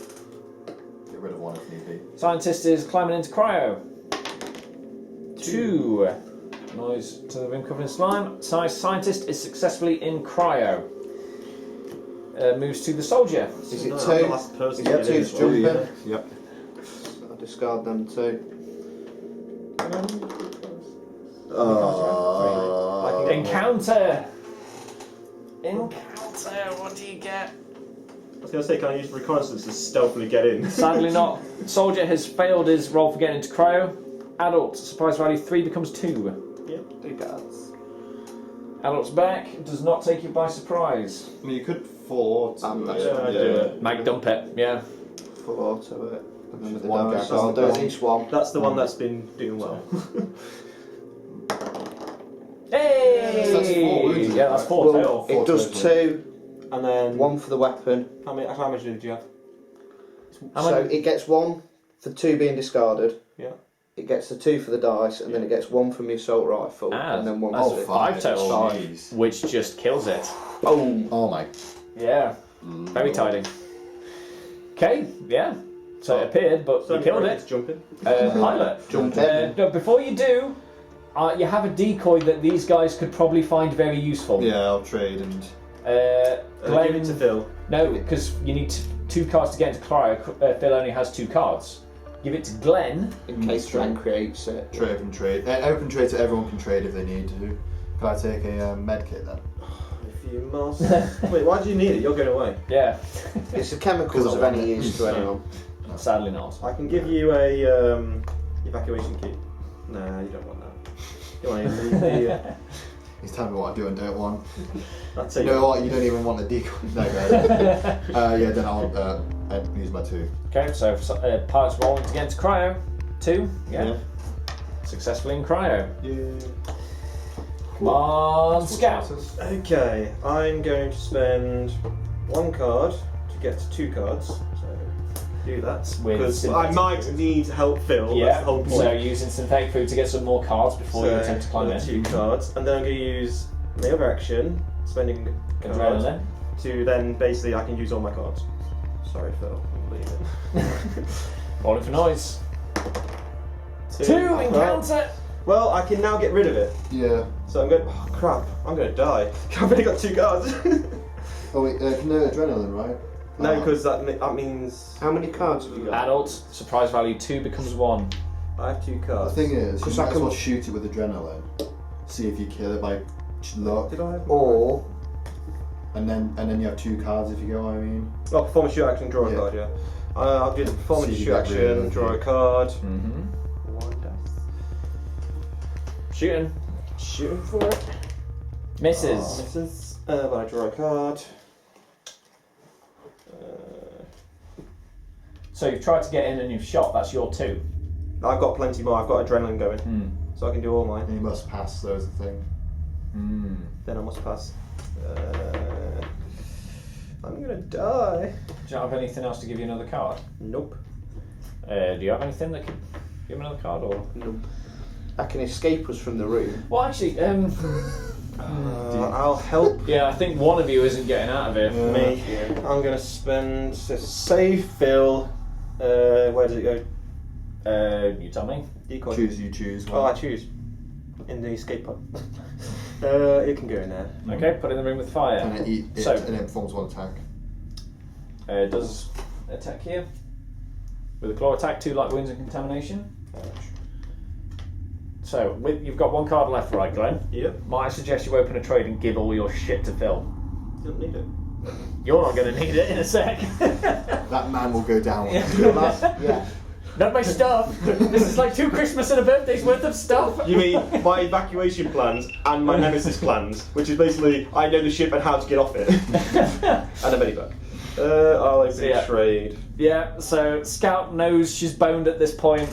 Get rid of 1 if need be. Scientist is climbing into cryo. 2. Noise to the room covered in slime. Scientist is successfully in cryo. Moves to the soldier. Is it No, 2? I'm the last person Is to it get in 2's as well. jumping? Yep. I'll discard them 2. Encounter! Encounter! What do you get? I was going to say, can I use reconnaissance to stealthily get in? Sadly not. Soldier has failed his roll for getting into cryo. Adult, surprise value 3 becomes 2. Yep. 2 cards. Adult's back, does not take you by surprise. I mean, you could 4 to That's Yeah, I do it. Mag dump it, yeah. 4 to it. And then with the One dice, guy I'll do does at least 1. That's the one that's been doing well. Hey! That's 4 wounds, Yeah, that's 4 total. It does 2, And then 1 for the weapon. How much did you have? So it gets 1 for 2 being discarded. Yeah. It gets the 2 for the dice, and then it gets 1 from the assault rifle, and then 1 that's for Oh, the 5 total, Jeez. which just kills it. Boom! Oh my. Yeah, very tidy. Okay, yeah. So it appeared, but you killed it. Jumping. Pilot. Jump in. No, before you do, you have a decoy that these guys could probably find very useful. Yeah, I'll trade and. Give it to Phil. No, because you need 2 cards to get into cryo. Phil only has 2 cards. Give it to Glenn. In case Glenn creates it. Trade open trade. Open trade so everyone can trade if they need to. Can I take a med kit then? If you must. Wait, why do you need it? You're going away. Yeah. It's the chemicals of any use to anyone. Sadly not. I can give you a evacuation key. Nah, you don't want that. You want to leave the. He's telling me what I do and don't want. That's You it. know what? You don't even want the decoy. No, yeah, then I'll use my 2. Okay, so pilot's rolling to get into cryo. 2. Yeah. Successfully in cryo. Yeah. Come on, scout. Okay, I'm going to spend 1 card to get to 2 cards. So do that With because I synthetic might food. need help Phil. That's Yeah, the whole point. so using synthetic food to get some more cards before you attempt to climb in. 2 cards, and then I'm going to use my other action, spending a card, Adrenaline. to then basically I can use all my cards. Sorry, Phil. I'm leaving. Rolling for noise. 2 Well, encounter. well, I can now get rid of it. Yeah. So I'm going. Oh crap! I'm going to die. I've only got 2 cards. Oh wait, no adrenaline, right? No, because that means How many cards have you got? Adult, surprise value 2 becomes 1. I have 2 The cards. thing is, you 'Cause might I as can- well shoot it with adrenaline. See if you kill it by luck, Did I have? Or and then you have 2 cards if you get what I mean. Oh, perform a shoot action, draw a Yeah. card. Yeah. I'll do the perform a See if you shoot get rid of action, it, draw yeah. a card. Mm-hmm. 1 dice. Shooting. Shooting for it. Misses. Misses. But I draw a card. So you've tried to get in and you've shot. That's your 2. I've got plenty more. I've got adrenaline going, so I can do all mine. You must pass, those the thing. Then I must pass. I'm gonna die. Do you not have anything else to give you another card? Nope. Do you have anything that could give me another card? Or Nope. I can escape us from the room. well, actually, I'll help. yeah, I think one of you isn't getting out of it. Me. I'm gonna spend save Phil. Where does it go? You tell me. Decoy. You choose one. Oh, I choose. In the escape pod. It can go in there. Okay, put it in the room with fire. And it performs one attack. It does attack here with a claw attack, 2 light wounds and contamination. So you've got 1 card left, right, Glenn? Yep. Might I suggest you open a trade and give all your shit to Phil? Don't need it. You're not going to need it in a sec. That man will go down. Yeah. Not my stuff. This is like 2 Christmas and a birthday's worth of stuff. You mean my evacuation plans and my Nemesis plans, which is basically I know the ship and how to get off it, and a medivac. I'll open Yeah. trade. Yeah, so Scout knows she's boned at this point,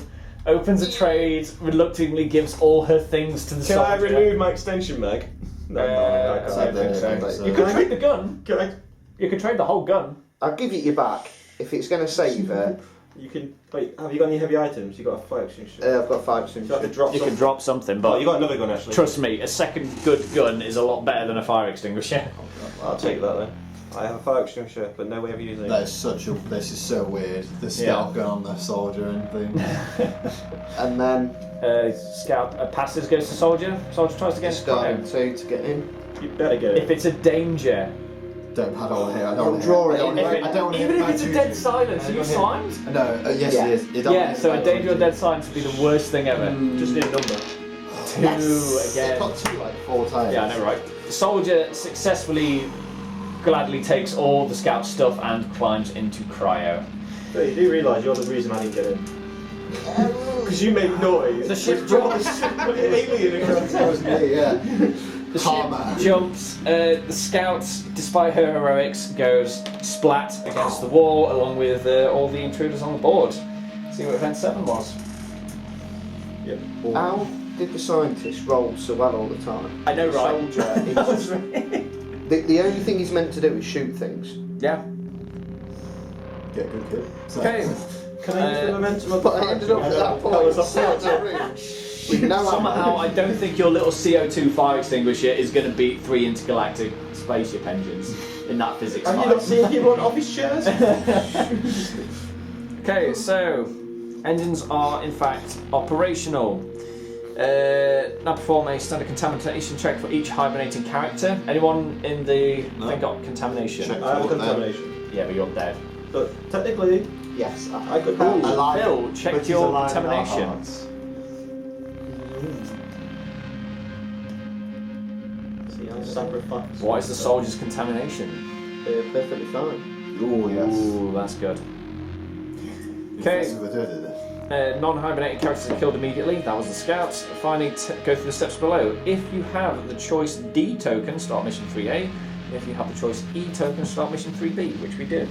opens a trade, reluctantly gives all her things to the Can I soldier. remove my extension mag? No, I I don't can't. think so. so. You could trade the gun. Can I? You could trade the whole gun. I'll give it you back if it's going to save her. You can. Wait, have you got any heavy items? You got a fire extinguisher. I've got 5 So I could extinguishers. drop You some. can drop something, Oh, but you got another gun actually. trust me, a second good gun is a lot better than a fire extinguisher. I'll take that then. I have a fire extinguisher, but no way of using That it. is this is so weird. The scout gun on the soldier and thing. And then Scout passes, goes to soldier. Soldier tries to get discarding in. 2 to get in. You better get If it. it's a danger, I don't want to hit. I Don't don't want to draw hit. it. I don't if want it- to hit. I don't want to even hit if my it's a two dead dudes. silence, are you slimed? No, yes, Yeah. it is. It Yeah, doesn't so a hit danger or my dead silence would be the worst thing ever. Just need a number. 2 Yes. again. It got 2 like 4 times. Yeah, I know, right? The soldier successfully, gladly takes all the scout stuff and climbs into cryo. But you do realise you're the reason I didn't get in. Because you made noise. The ship which brought the alien across. That was me, yeah. The Karma. ship jumps. The scout, despite her heroics, goes splat against the wall along with all the intruders on the board. See what event 7 was. Yep. How did the scientist roll so well all the time? I know, The right? soldier is That was just- right. the only thing he's meant to do is shoot things. Yeah. Get good kid. So, Okay. Can I use the momentum of the But I ended up at that point. sat in that room with no Somehow, ammo. I don't think your little CO2 fire extinguisher is going to beat 3 intergalactic spaceship engines in that physics Have you fight. not seen people on office chairs? Okay, so engines are in fact operational. Now perform a standard contamination check for each hibernating character. Anyone in the thing got contamination? Check. I have a contamination. Yeah, but you're dead. But technically, Yes, I could have. alive, Phil, but check he's your alive in our contamination. hearts. See, I sacrifice. What is the soldier's contamination? perfectly fine. Oh yes. Ooh, that's good. Okay. Non-hibernating characters are killed immediately. That was the scouts. Finally, go through the steps below. If you have the choice D token, start mission 3A. If you have the choice E token, start mission 3B, which we did.